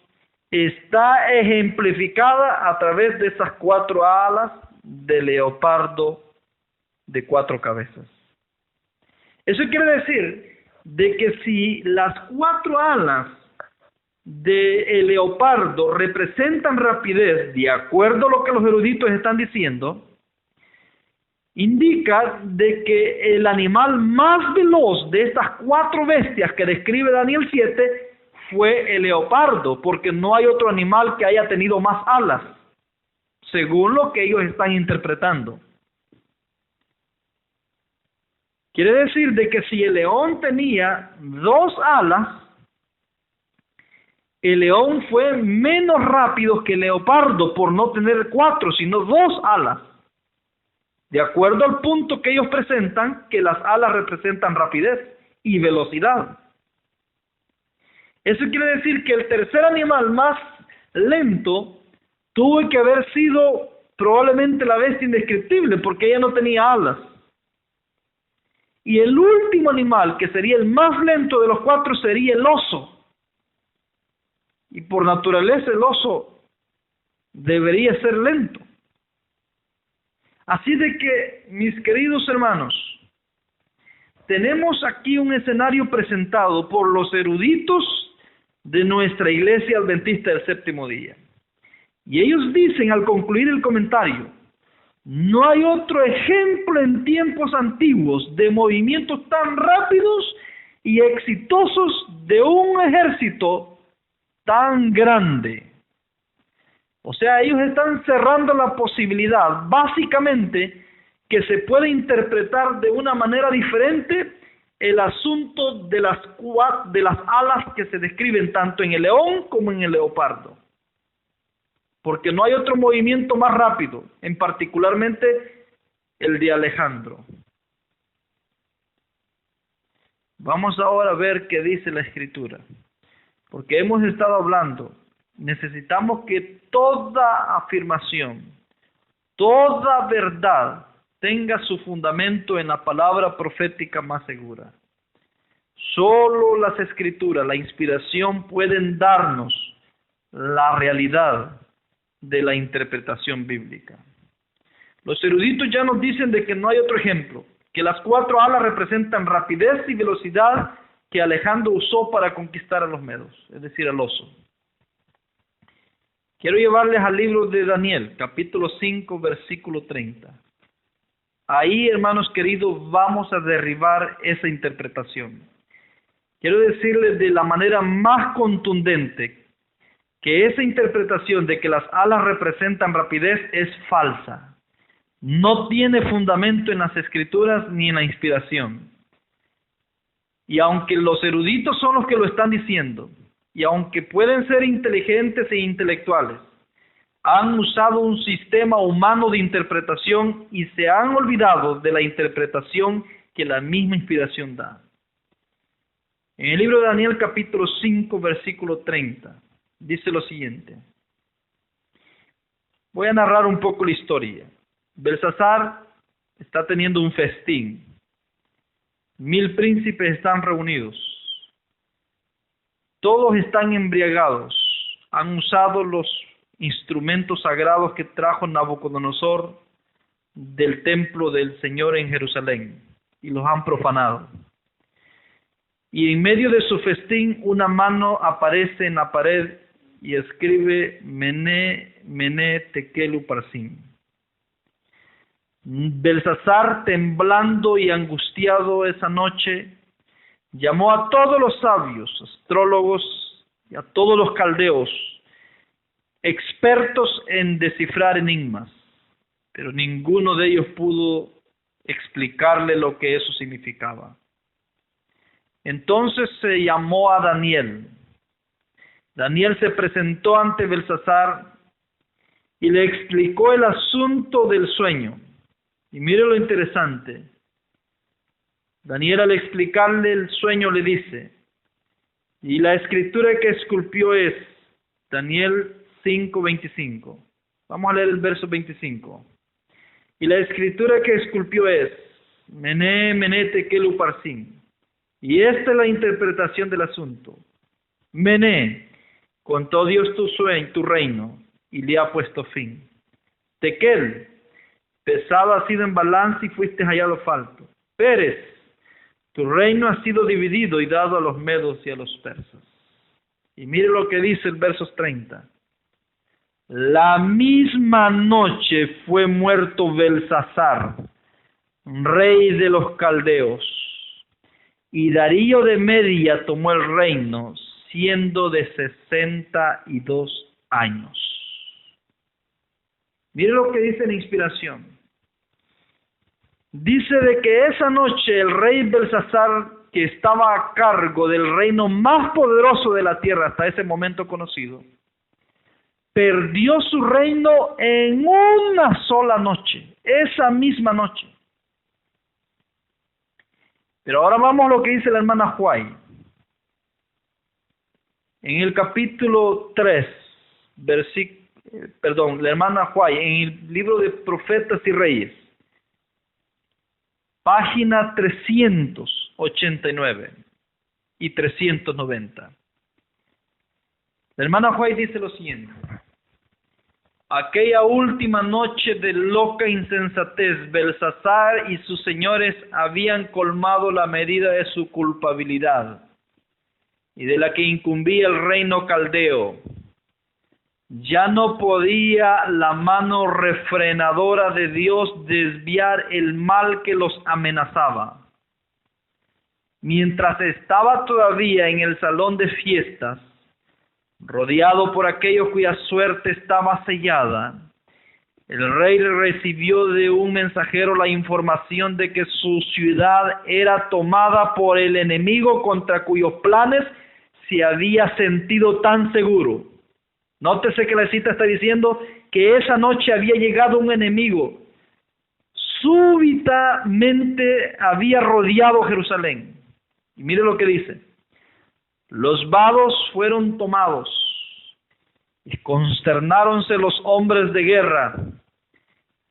está ejemplificada a través de esas 4 alas de leopardo de 4 cabezas. Eso quiere decir de que si las 4 alas del leopardo representan rapidez, de acuerdo a lo que los eruditos están diciendo, indica de que el animal más veloz de estas 4 bestias que describe Daniel 7 fue el leopardo, porque no hay otro animal que haya tenido más alas, según lo que ellos están interpretando. Quiere decir de que si el león tenía 2 alas, el león fue menos rápido que el leopardo por no tener 4, sino 2 alas. De acuerdo al punto que ellos presentan, que las alas representan rapidez y velocidad. Eso quiere decir que el tercer animal más lento tuvo que haber sido probablemente la bestia indescriptible, porque ella no tenía alas. Y el último animal, que sería el más lento de los 4, sería el oso. Y por naturaleza el oso debería ser lento. Así de que, mis queridos hermanos, tenemos aquí un escenario presentado por los eruditos de nuestra iglesia adventista del séptimo día. Y ellos dicen al concluir el comentario: no hay otro ejemplo en tiempos antiguos de movimientos tan rápidos y exitosos de un ejército tan grande. O sea, ellos están cerrando la posibilidad, básicamente, que se puede interpretar de una manera diferente el asunto de las alas que se describen tanto en el león como en el leopardo. Porque no hay otro movimiento más rápido, en particularmente el de Alejandro. Vamos ahora a ver qué dice la Escritura. Porque hemos estado hablando, necesitamos que toda afirmación, toda verdad tenga su fundamento en la palabra profética más segura. Solo las Escrituras, la inspiración, pueden darnos la realidad de la interpretación bíblica. Los eruditos ya nos dicen de que no hay otro ejemplo, que las 4 alas representan rapidez y velocidad que Alejandro usó para conquistar a los medos, es decir, al oso. Quiero llevarles al libro de Daniel, capítulo 5, versículo 30. Ahí, hermanos queridos, vamos a derribar esa interpretación. Quiero decirles de la manera más contundente que esa interpretación de que las alas representan rapidez es falsa. No tiene fundamento en las Escrituras ni en la inspiración. Y aunque los eruditos son los que lo están diciendo, y aunque pueden ser inteligentes e intelectuales, han usado un sistema humano de interpretación y se han olvidado de la interpretación que la misma inspiración da. En el libro de Daniel capítulo 5 versículo 30 dice lo siguiente. Voy a narrar un poco la historia. Belsasar está teniendo un festín. 1000 príncipes están reunidos. Todos están embriagados. Han usado los instrumentos sagrados que trajo Nabucodonosor del templo del Señor en Jerusalén y los han profanado. Y en medio de su festín una mano aparece en la pared y escribe Mené, Mené, Tekel Uparsin. Belsasar, temblando y angustiado esa noche, llamó a todos los sabios, astrólogos y a todos los caldeos, expertos en descifrar enigmas, pero ninguno de ellos pudo explicarle lo que eso significaba. Entonces se llamó a Daniel Daniel se presentó ante Belsasar y le explicó el asunto del sueño. Y mire lo interesante. Daniel, al explicarle el sueño, le dice, y la escritura que esculpió es Daniel 5:25. Vamos a leer el verso 25. Y la escritura que esculpió es Mené, Mené, Tekel, Uparsin. Y esta es la interpretación del asunto. Mené, contó Dios tu reino y le ha puesto fin. Tekel, pesado ha sido en balance y fuiste hallado falto. Pérez, tu reino ha sido dividido y dado a los medos y a los persas. Y mire lo que dice el verso 30. La misma noche fue muerto Belsasar, rey de los caldeos, y Darío de Media tomó el reino, siendo de 62 años. Mire lo que dice la inspiración. Dice de que esa noche el rey Belsasar, que estaba a cargo del reino más poderoso de la tierra hasta ese momento conocido, perdió su reino en una sola noche, esa misma noche. Pero ahora vamos a lo que dice la hermana White. En el capítulo 3, la hermana White, en el libro de Profetas y Reyes, página 389 y 390. La hermana White dice lo siguiente. Aquella última noche de loca insensatez, Belsasar y sus señores habían colmado la medida de su culpabilidad y de la que incumbía el reino caldeo. Ya no podía la mano refrenadora de Dios desviar el mal que los amenazaba. Mientras estaba todavía en el salón de fiestas, rodeado por aquellos cuya suerte estaba sellada, el rey recibió de un mensajero la información de que su ciudad era tomada por el enemigo contra cuyos planes se había sentido tan seguro. Nótese que la cita está diciendo que esa noche había llegado un enemigo. Súbitamente había rodeado Jerusalén. Y mire lo que dice. Los vados fueron tomados y consternáronse los hombres de guerra.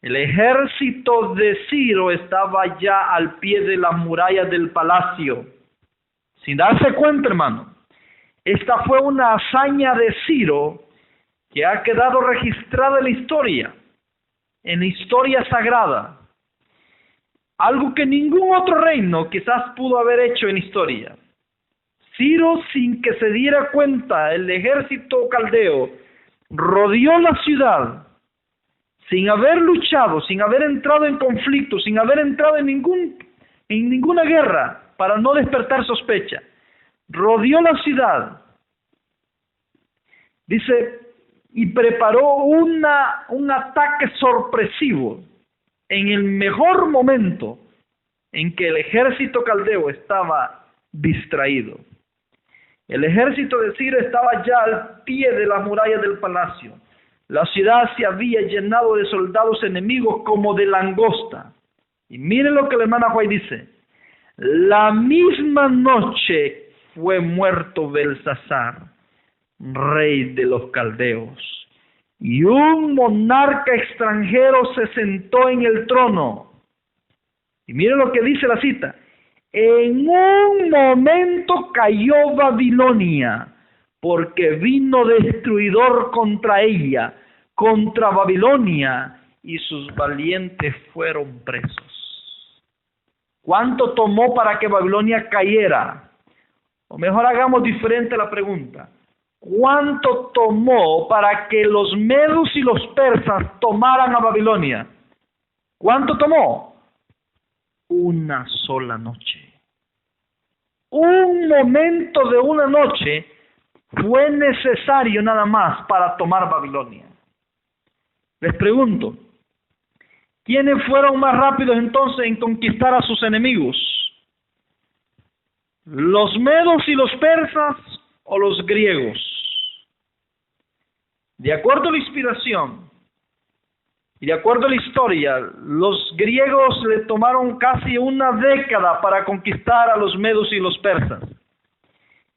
El ejército de Ciro estaba ya al pie de la muralla del palacio. Sin darse cuenta, hermano, esta fue una hazaña de Ciro que ha quedado registrada en la historia sagrada. Algo que ningún otro reino quizás pudo haber hecho en historia. Ciro, sin que se diera cuenta, el ejército caldeo rodeó la ciudad sin haber luchado, sin haber entrado en conflicto, sin haber entrado en ninguna guerra para no despertar sospecha. Rodeó la ciudad. Dice, y preparó un ataque sorpresivo en el mejor momento en que el ejército caldeo estaba distraído. El ejército de Ciro estaba ya al pie de la muralla del palacio. La ciudad se había llenado de soldados enemigos como de langosta. Y miren lo que la hermana White dice. La misma noche fue muerto Belsasar, rey de los caldeos, y un monarca extranjero se sentó en el trono. Y miren lo que dice la cita. En un momento cayó Babilonia, porque vino destruidor contra ella, contra Babilonia, y sus valientes fueron presos. ¿Cuánto tomó para que Babilonia cayera? O mejor hagamos diferente la pregunta. ¿Cuánto tomó para que los medos y los persas tomaran a Babilonia? ¿Cuánto tomó? Una sola noche. Un momento de una noche fue necesario nada más para tomar Babilonia. Les pregunto, ¿quiénes fueron más rápidos entonces en conquistar a sus enemigos? ¿Los medos y los persas o los griegos? De acuerdo a la inspiración y de acuerdo a la historia, los griegos le tomaron casi una década para conquistar a los medos y los persas.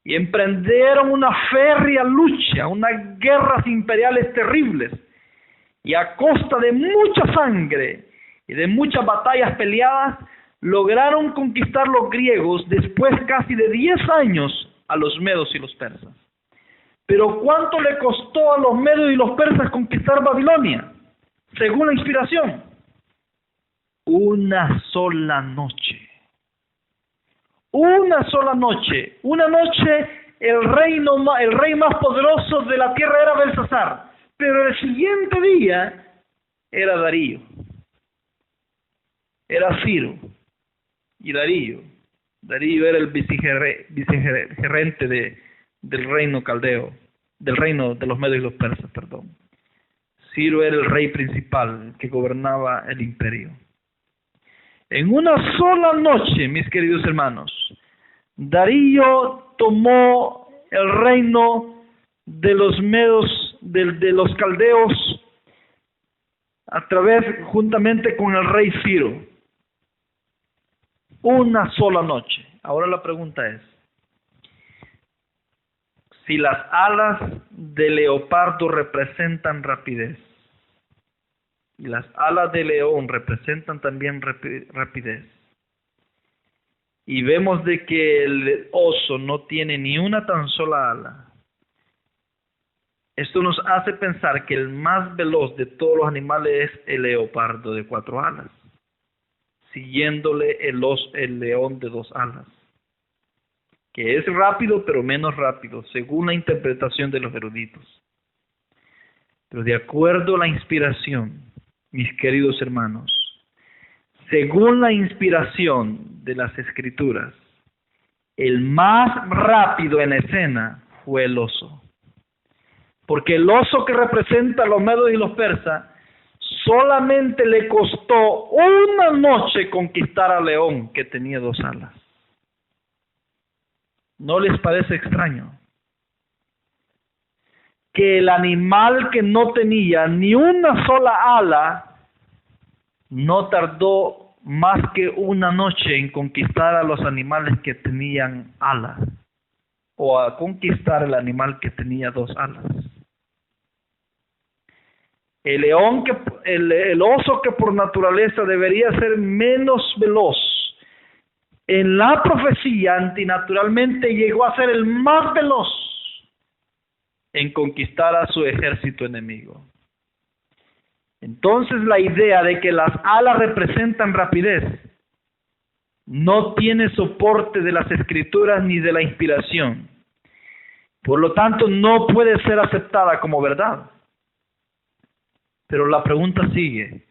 Y emprendieron una férrea lucha, unas guerras imperiales terribles. Y a costa de mucha sangre y de muchas batallas peleadas, lograron conquistar los griegos después casi de 10 años a los medos y los persas. Pero ¿cuánto le costó a los medos y los persas conquistar Babilonia? Según la inspiración, una sola noche. Una sola noche. Una noche el rey más poderoso de la tierra era Belsasar. Pero el siguiente día era Darío. Era Ciro y Darío. Darío era el vicegerente del reino caldeo, del reino de los medios y los persas, perdón. Ciro era el rey principal que gobernaba el imperio. En una sola noche, mis queridos hermanos, Darío tomó el reino de los medos, de los caldeos, juntamente con el rey Ciro. Una sola noche. Ahora la pregunta es, si las alas de leopardo representan rapidez, y las alas de león representan también rapidez, y vemos de que el oso no tiene ni una tan sola ala, esto nos hace pensar que el más veloz de todos los animales es el leopardo de 4 alas, siguiéndole el león de 2 alas, que es rápido pero menos rápido, según la interpretación de los eruditos. Pero de acuerdo a la inspiración, mis queridos hermanos, según la inspiración de las Escrituras, el más rápido en escena fue el oso. Porque el oso que representa a los medos y los persas, solamente le costó una noche conquistar al león que tenía 2 alas. ¿No les parece extraño? Que el animal que no tenía ni una sola ala no tardó más que una noche en conquistar a los animales que tenían alas, o a conquistar el animal que tenía 2 alas. El oso que por naturaleza debería ser menos veloz, en la profecía antinaturalmente llegó a ser el más veloz en conquistar a su ejército enemigo. Entonces la idea de que las alas representan rapidez no tiene soporte de las Escrituras ni de la inspiración. Por lo tanto, no puede ser aceptada como verdad. Pero la pregunta sigue,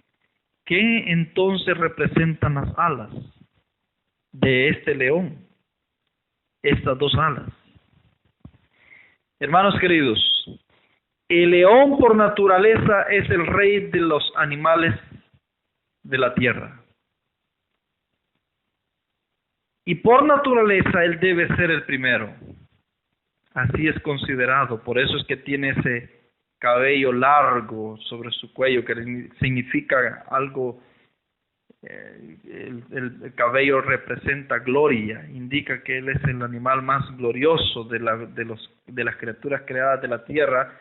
¿qué entonces representan las alas de este león? Estas 2 alas. Hermanos queridos, el león por naturaleza es el rey de los animales de la tierra. Y por naturaleza él debe ser el primero. Así es considerado, por eso es que tiene ese cabello largo sobre su cuello, que significa algo. El cabello representa gloria, indica que él es el animal más glorioso de las criaturas creadas de la tierra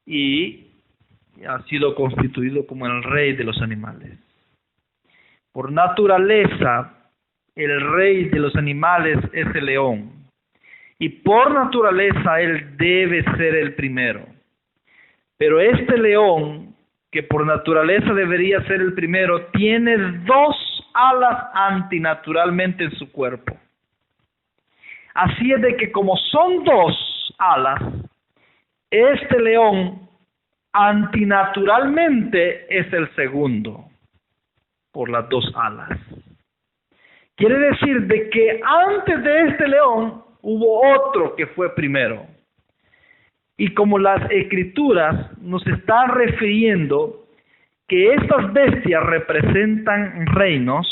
y ha sido constituido como el rey de los animales. Por naturaleza, el rey de los animales es el león y por naturaleza él debe ser el primero. Pero este león, que por naturaleza debería ser el primero, tiene 2 alas antinaturalmente en su cuerpo. Así es de que como son 2 alas, este león antinaturalmente es el segundo, por las 2 alas. Quiere decir de que antes de este león hubo otro que fue primero. Y como las Escrituras nos están refiriendo que estas bestias representan reinos,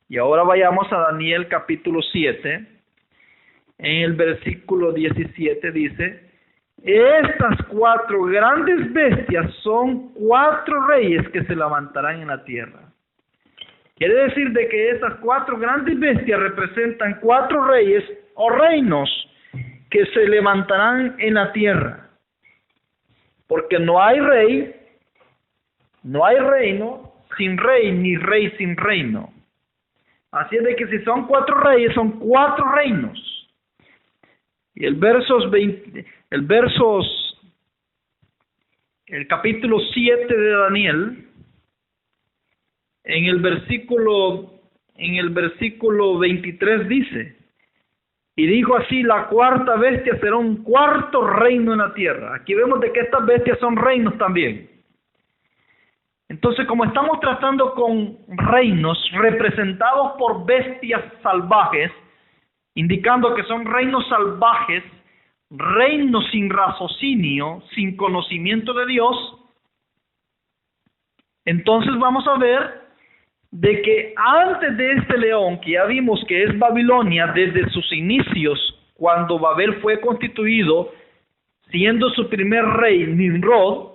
y ahora vayamos a Daniel capítulo 7, en el versículo 17 dice, Estas 4 grandes bestias son 4 reyes que se levantarán en la tierra. Quiere decir de que estas 4 grandes bestias representan 4 reyes o reinos que se levantarán en la tierra. Porque no hay rey, no hay reino sin rey, ni rey sin reino. Así es de que si son 4 reyes, son 4 reinos. Y el capítulo 7 de Daniel, en el versículo 23 dice: y dijo así, la 4ª bestia será un 4º reino en la tierra. Aquí vemos de que estas bestias son reinos también. Entonces, como estamos tratando con reinos representados por bestias salvajes, indicando que son reinos salvajes, reinos sin raciocinio, sin conocimiento de Dios, entonces vamos a ver de que antes de este león, que ya vimos que es Babilonia desde sus inicios, cuando Babel fue constituido, siendo su primer rey Nimrod,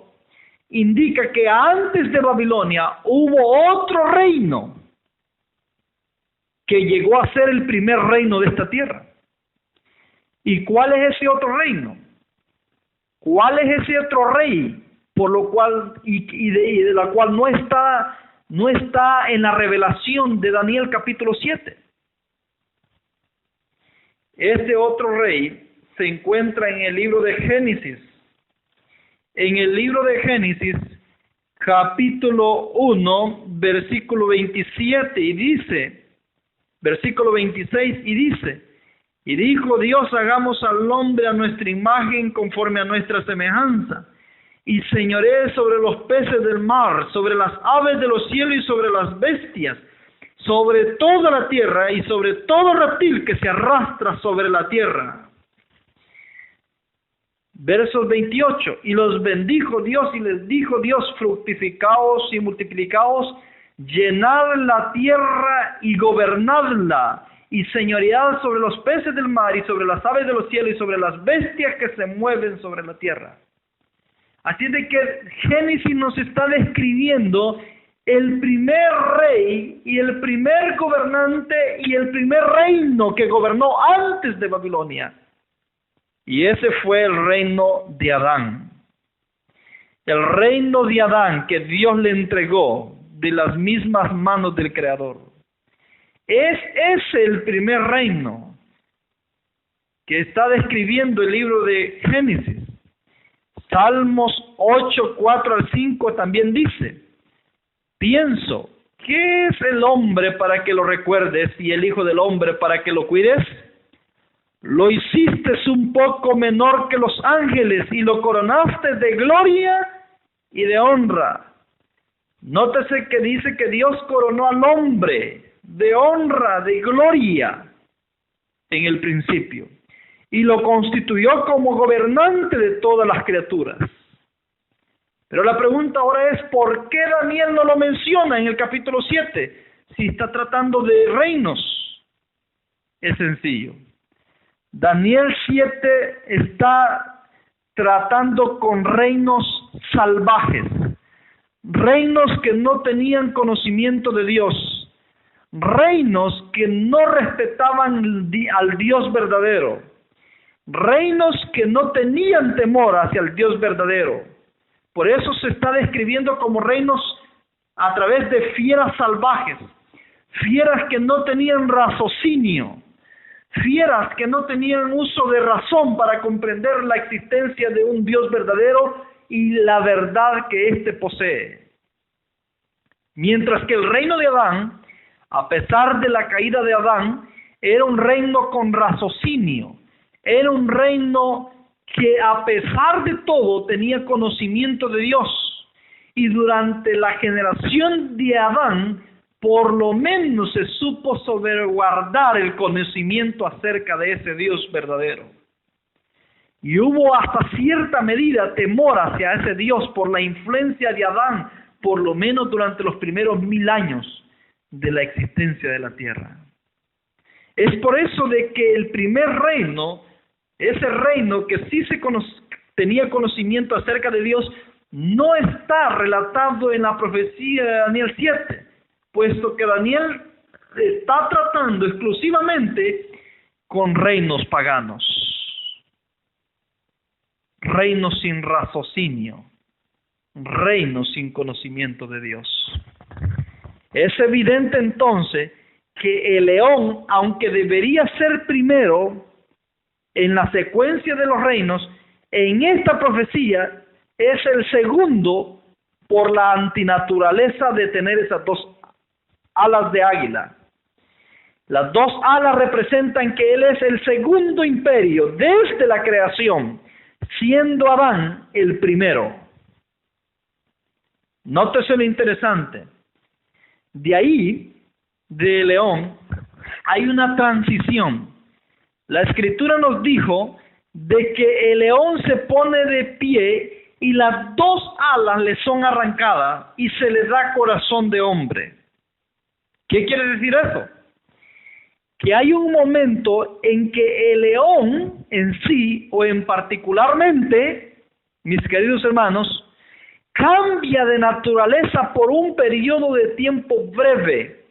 indica que antes de Babilonia hubo otro reino que llegó a ser el primer reino de esta tierra. ¿Y cuál es ese otro reino? ¿Cuál es ese otro rey por lo cual y de la cual no está en la revelación de Daniel capítulo 7? Este otro rey se encuentra en el libro de Génesis. En el libro de Génesis, capítulo 1, versículo 27, y dice, versículo 26, y dice: y dijo Dios, hagamos al hombre a nuestra imagen, conforme a nuestra semejanza, y señoree sobre los peces del mar, sobre las aves de los cielos y sobre las bestias, sobre toda la tierra y sobre todo reptil que se arrastra sobre la tierra. Versos 28, y los bendijo Dios y les dijo Dios, fructificaos y multiplicaos, llenad la tierra y gobernadla, y señoread sobre los peces del mar y sobre las aves de los cielos y sobre las bestias que se mueven sobre la tierra. Así de que Génesis nos está describiendo el primer rey y el primer gobernante y el primer reino que gobernó antes de Babilonia. Y ese fue el reino de Adán. El reino de Adán que Dios le entregó de las mismas manos del Creador. Es ese el primer reino que está describiendo el libro de Génesis. Salmos 8, 4 al 5 también dice: pienso, ¿qué es el hombre para que lo recuerdes y el hijo del hombre para que lo cuides? Lo hiciste un poco menor que los ángeles y lo coronaste de gloria y de honra. Nótese que dice que Dios coronó al hombre de honra, de gloria en el principio, y lo constituyó como gobernante de todas las criaturas. Pero la pregunta ahora es, ¿por qué Daniel no lo menciona en el capítulo 7? Si está tratando de reinos. Es sencillo. Daniel 7 está tratando con reinos salvajes, reinos que no tenían conocimiento de Dios, reinos que no respetaban al Dios verdadero, reinos que no tenían temor hacia el Dios verdadero. Por eso se está describiendo como reinos a través de fieras salvajes, fieras que no tenían raciocinio, fieras que no tenían uso de razón para comprender la existencia de un Dios verdadero y la verdad que éste posee. Mientras que el reino de Adán, a pesar de la caída de Adán, era un reino con raciocinio, era un reino que a pesar de todo tenía conocimiento de Dios. Y durante la generación de Adán, por lo menos se supo salvaguardar el conocimiento acerca de ese Dios verdadero. Y hubo hasta cierta medida temor hacia ese Dios por la influencia de Adán, por lo menos durante los primeros 1000 años de la existencia de la tierra. Es por eso de que el primer reino, ese reino que sí se tenía conocimiento acerca de Dios, no está relatado en la profecía de Daniel 7, puesto que Daniel está tratando exclusivamente con reinos paganos, reinos sin raciocinio, reinos sin conocimiento de Dios. Es evidente entonces que el león, aunque debería ser primero en la secuencia de los reinos, en esta profecía es el segundo por la antinaturaleza de tener esas dos alas de águila. Las dos alas representan que él es el segundo imperio desde la creación, siendo Adán el primero. Nótese lo interesante. De ahí, de león, hay una transición. La Escritura nos dijo de que el león se pone de pie y las dos alas le son arrancadas y se le da corazón de hombre. ¿Qué quiere decir eso? Que hay un momento en que el león en sí, o en particularmente, mis queridos hermanos, cambia de naturaleza por un periodo de tiempo breve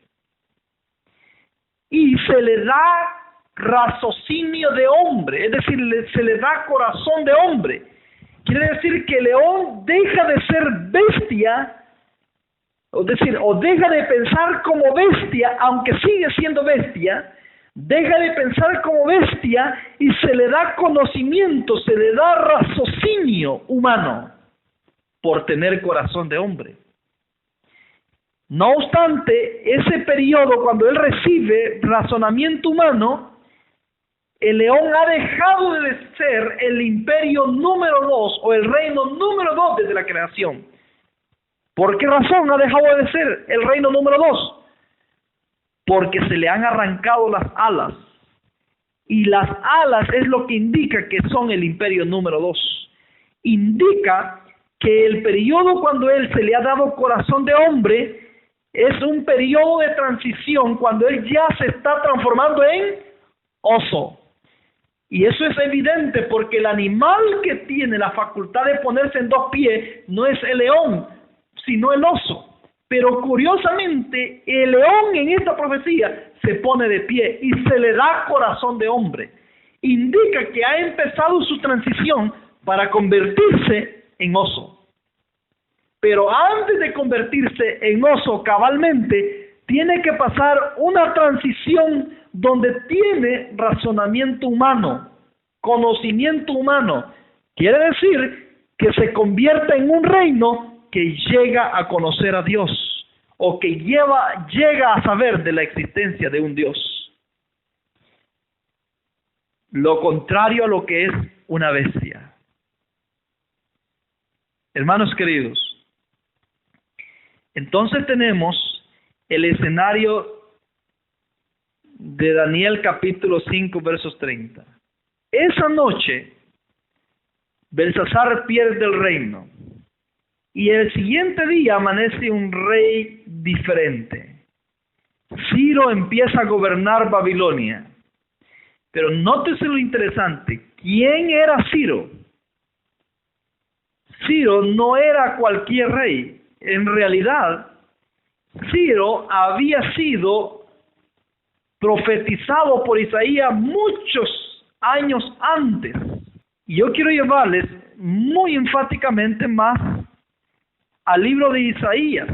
y se le da raciocinio de hombre, es decir, se le da corazón de hombre. Quiere decir que el león deja de ser bestia, o deja de pensar como bestia, aunque sigue siendo bestia, deja de pensar como bestia y se le da conocimiento, se le da raciocinio humano por tener corazón de hombre. No obstante, ese periodo cuando él recibe razonamiento humano, el león ha dejado de ser el imperio número 2 o el reino número 2 desde la creación. ¿Por qué razón ha dejado de ser el reino número 2? Porque se le han arrancado las alas. Y las alas es lo que indica que son el imperio número 2. Indica que el periodo cuando él se le ha dado corazón de hombre es un periodo de transición cuando él ya se está transformando en oso. Y eso es evidente porque el animal que tiene la facultad de ponerse en dos pies no es el león, sino el oso. Pero curiosamente, el león en esta profecía se pone de pie y se le da corazón de hombre. Indica que ha empezado su transición para convertirse en oso. Pero antes de convertirse en oso cabalmente, tiene que pasar una transición donde tiene razonamiento humano, conocimiento humano. Quiere decir que se convierta en un reino que llega a conocer a Dios o que llega a saber de la existencia de un Dios. Lo contrario a lo que es una bestia. Hermanos queridos, entonces tenemos el escenario de Daniel capítulo 5 versos 30. Esa noche Belsasar pierde el reino y el siguiente día amanece un rey diferente. Ciro empieza a gobernar Babilonia. Pero nótese lo interesante. ¿Quién era Ciro? Ciro no era cualquier rey. En realidad, Ciro había sido profetizado por Isaías muchos años antes. Y yo quiero llevarles muy enfáticamente más al libro de Isaías,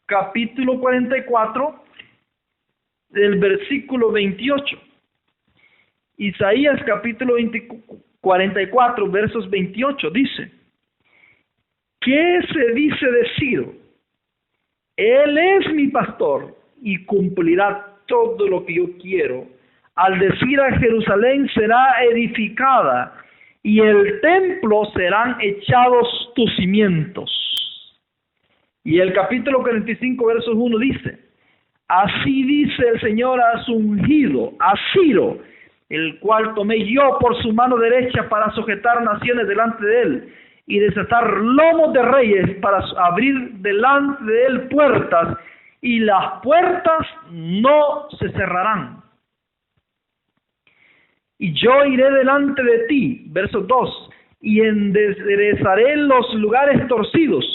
capítulo 44, del versículo 28. Isaías capítulo 44, versos 28, dice: ¿qué se dice de Ciro? Él es mi pastor y cumplirá todo lo que yo quiero. Al decir a Jerusalén será edificada y el templo serán echados tus cimientos. Y el capítulo 45, versos 1 dice: así dice el Señor a su ungido, a Ciro, el cual tomé yo por su mano derecha para sujetar naciones delante de él y desatar lomos de reyes, para abrir delante de él puertas, y las puertas no se cerrarán. Y yo iré delante de ti, verso 2, y enderezaré los lugares torcidos,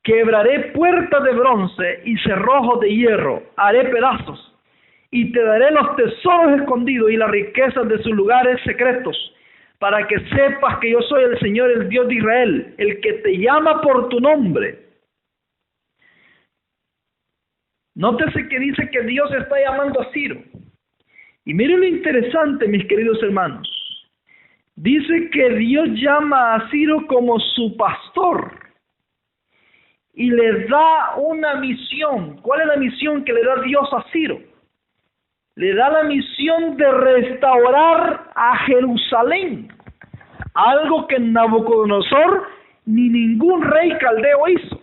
quebraré puertas de bronce y cerrojos de hierro, haré pedazos, y te daré los tesoros escondidos y las riquezas de sus lugares secretos, para que sepas que yo soy el Señor, el Dios de Israel, el que te llama por tu nombre. Nótese que dice que Dios está llamando a Ciro. Y miren lo interesante, mis queridos hermanos. Dice que Dios llama a Ciro como su pastor y le da una misión. ¿Cuál es la misión que le da Dios a Ciro? Le da la misión de restaurar a Jerusalén, algo que Nabucodonosor ni ningún rey caldeo hizo.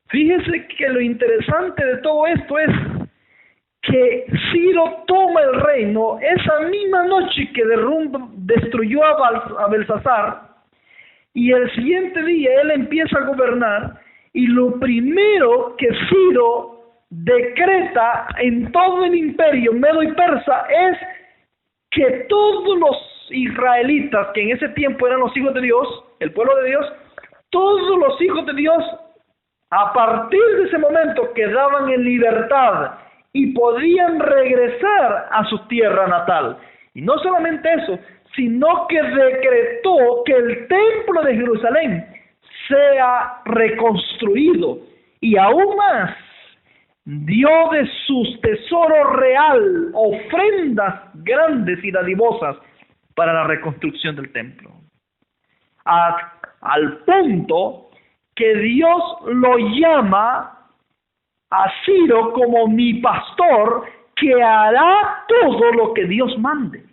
Fíjese que lo interesante de todo esto es que Ciro toma el reino esa misma noche que destruyó a Belsasar, y el siguiente día él empieza a gobernar, y lo primero que Ciro decreta en todo el imperio medo y persa es que todos los israelitas, que en ese tiempo eran los hijos de Dios, el pueblo de Dios, todos los hijos de Dios, a partir de ese momento quedaban en libertad y podían regresar a su tierra natal. Y no solamente eso, sino que decretó que el templo de Jerusalén sea reconstruido, y aún más dio de sus tesoros real ofrendas grandes y dadivosas para la reconstrucción del templo, al punto que Dios lo llama a Ciro como mi pastor, que hará todo lo que Dios mande.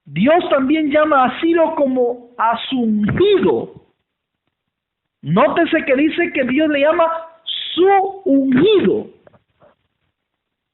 Dios también llama a Ciro como a su ungido. Nótese que dice que Dios le llama su ungido.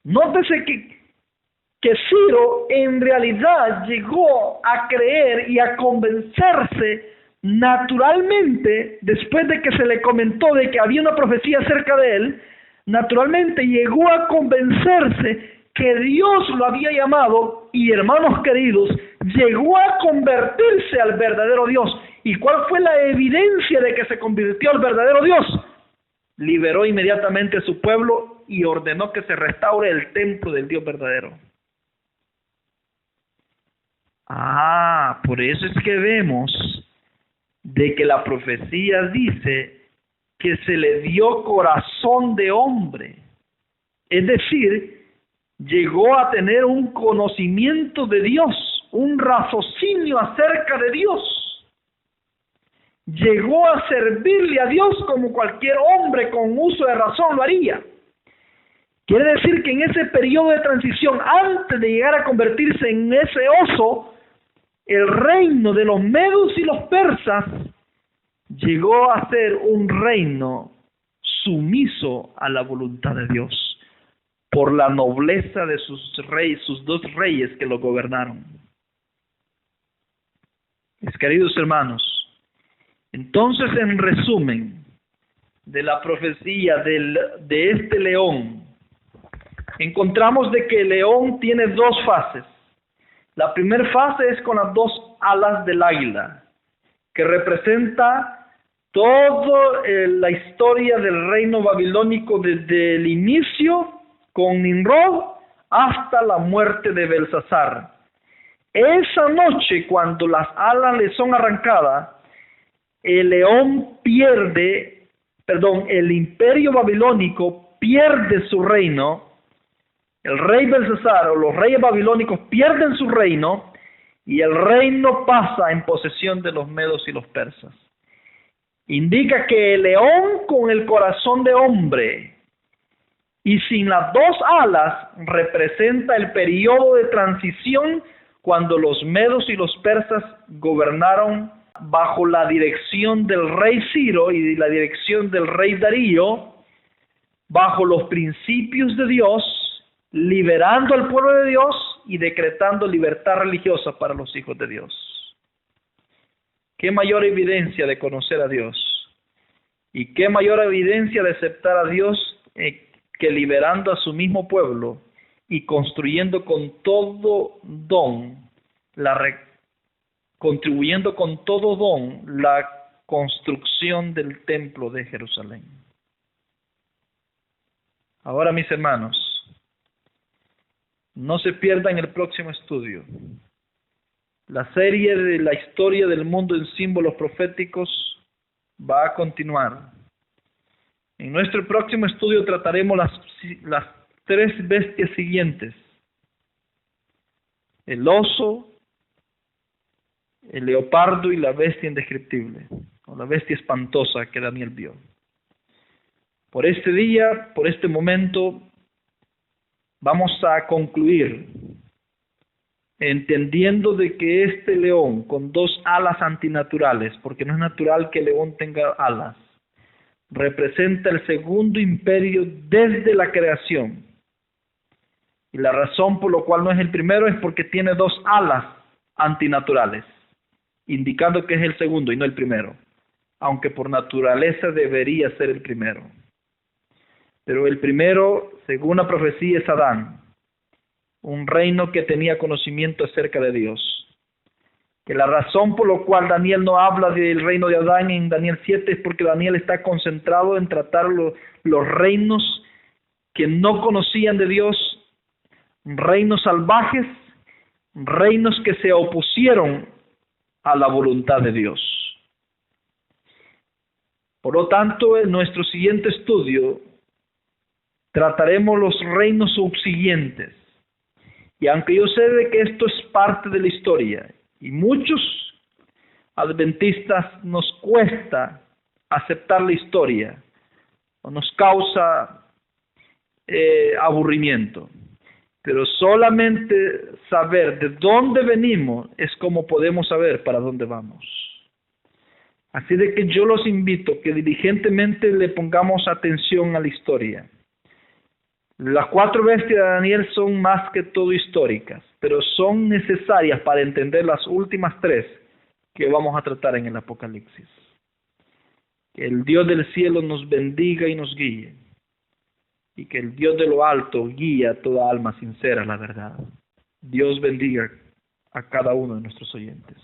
Nótese que Ciro en realidad llegó a creer y a convencerse naturalmente, después de que se le comentó de que había una profecía acerca de él, naturalmente llegó a convencerse que Dios lo había llamado, y hermanos queridos, llegó a convertirse al verdadero Dios. ¿Y cuál fue la evidencia de que se convirtió al verdadero Dios? Liberó inmediatamente a su pueblo y ordenó que se restaure el templo del Dios verdadero. Por eso es que vemos de que la profecía dice que se le dio corazón de hombre. Es decir, llegó a tener un conocimiento de Dios, un raciocinio acerca de Dios. Llegó a servirle a Dios como cualquier hombre con uso de razón lo haría. Quiere decir que en ese periodo de transición, antes de llegar a convertirse en ese oso, el reino de los medos y los persas llegó a ser un reino sumiso a la voluntad de Dios, por la nobleza de sus reyes, sus dos reyes que lo gobernaron. Mis queridos hermanos, entonces, en resumen de la profecía de este león, encontramos de que el león tiene dos fases. La primera fase es con las dos alas del águila, que representa toda la historia del reino babilónico desde el inicio con Nimrod hasta la muerte de Belsasar. Esa noche, cuando las alas le son arrancadas, el imperio babilónico pierde su reino. El rey Belsasar o los reyes babilónicos pierden su reino, y el reino pasa en posesión de los medos y los persas. Indica que el león con el corazón de hombre y sin las dos alas representa el periodo de transición cuando los medos y los persas gobernaron bajo la dirección del rey Ciro y la dirección del rey Darío, bajo los principios de Dios, liberando al pueblo de Dios y decretando libertad religiosa para los hijos de Dios. ¿Qué mayor evidencia de conocer a Dios? ¿Y qué mayor evidencia de aceptar a Dios que liberando a su mismo pueblo y construyendo con todo don contribuyendo con todo don la construcción del templo de Jerusalén. Ahora, mis hermanos, no se pierdan el próximo estudio. La serie de la historia del mundo en símbolos proféticos va a continuar. En nuestro próximo estudio trataremos las tres bestias siguientes: el oso, el leopardo y la bestia indescriptible, o la bestia espantosa que Daniel vio. Por este día, por este momento, vamos a concluir entendiendo de que este león con dos alas antinaturales, porque no es natural que el león tenga alas, representa el segundo imperio desde la creación. Y la razón por la cual no es el primero es porque tiene dos alas antinaturales, indicando que es el segundo y no el primero, aunque por naturaleza debería ser el primero. Pero el primero, según la profecía, es Adán, un reino que tenía conocimiento acerca de Dios. Que la razón por la cual Daniel no habla del reino de Adán en Daniel 7 es porque Daniel está concentrado en tratar los reinos que no conocían de Dios, reinos salvajes, reinos que se opusieron a la voluntad de Dios. Por lo tanto, en nuestro siguiente estudio trataremos los reinos subsiguientes. Y aunque yo sé de que esto es parte de la historia, y muchos adventistas nos cuesta aceptar la historia, o nos causa aburrimiento, pero solamente saber de dónde venimos es como podemos saber para dónde vamos. Así de que yo los invito que diligentemente le pongamos atención a la historia. Las cuatro bestias de Daniel son más que todo históricas, pero son necesarias para entender las últimas tres que vamos a tratar en el Apocalipsis. Que el Dios del cielo nos bendiga y nos guíe, y que el Dios de lo alto guíe a toda alma sincera a la verdad. Dios bendiga a cada uno de nuestros oyentes.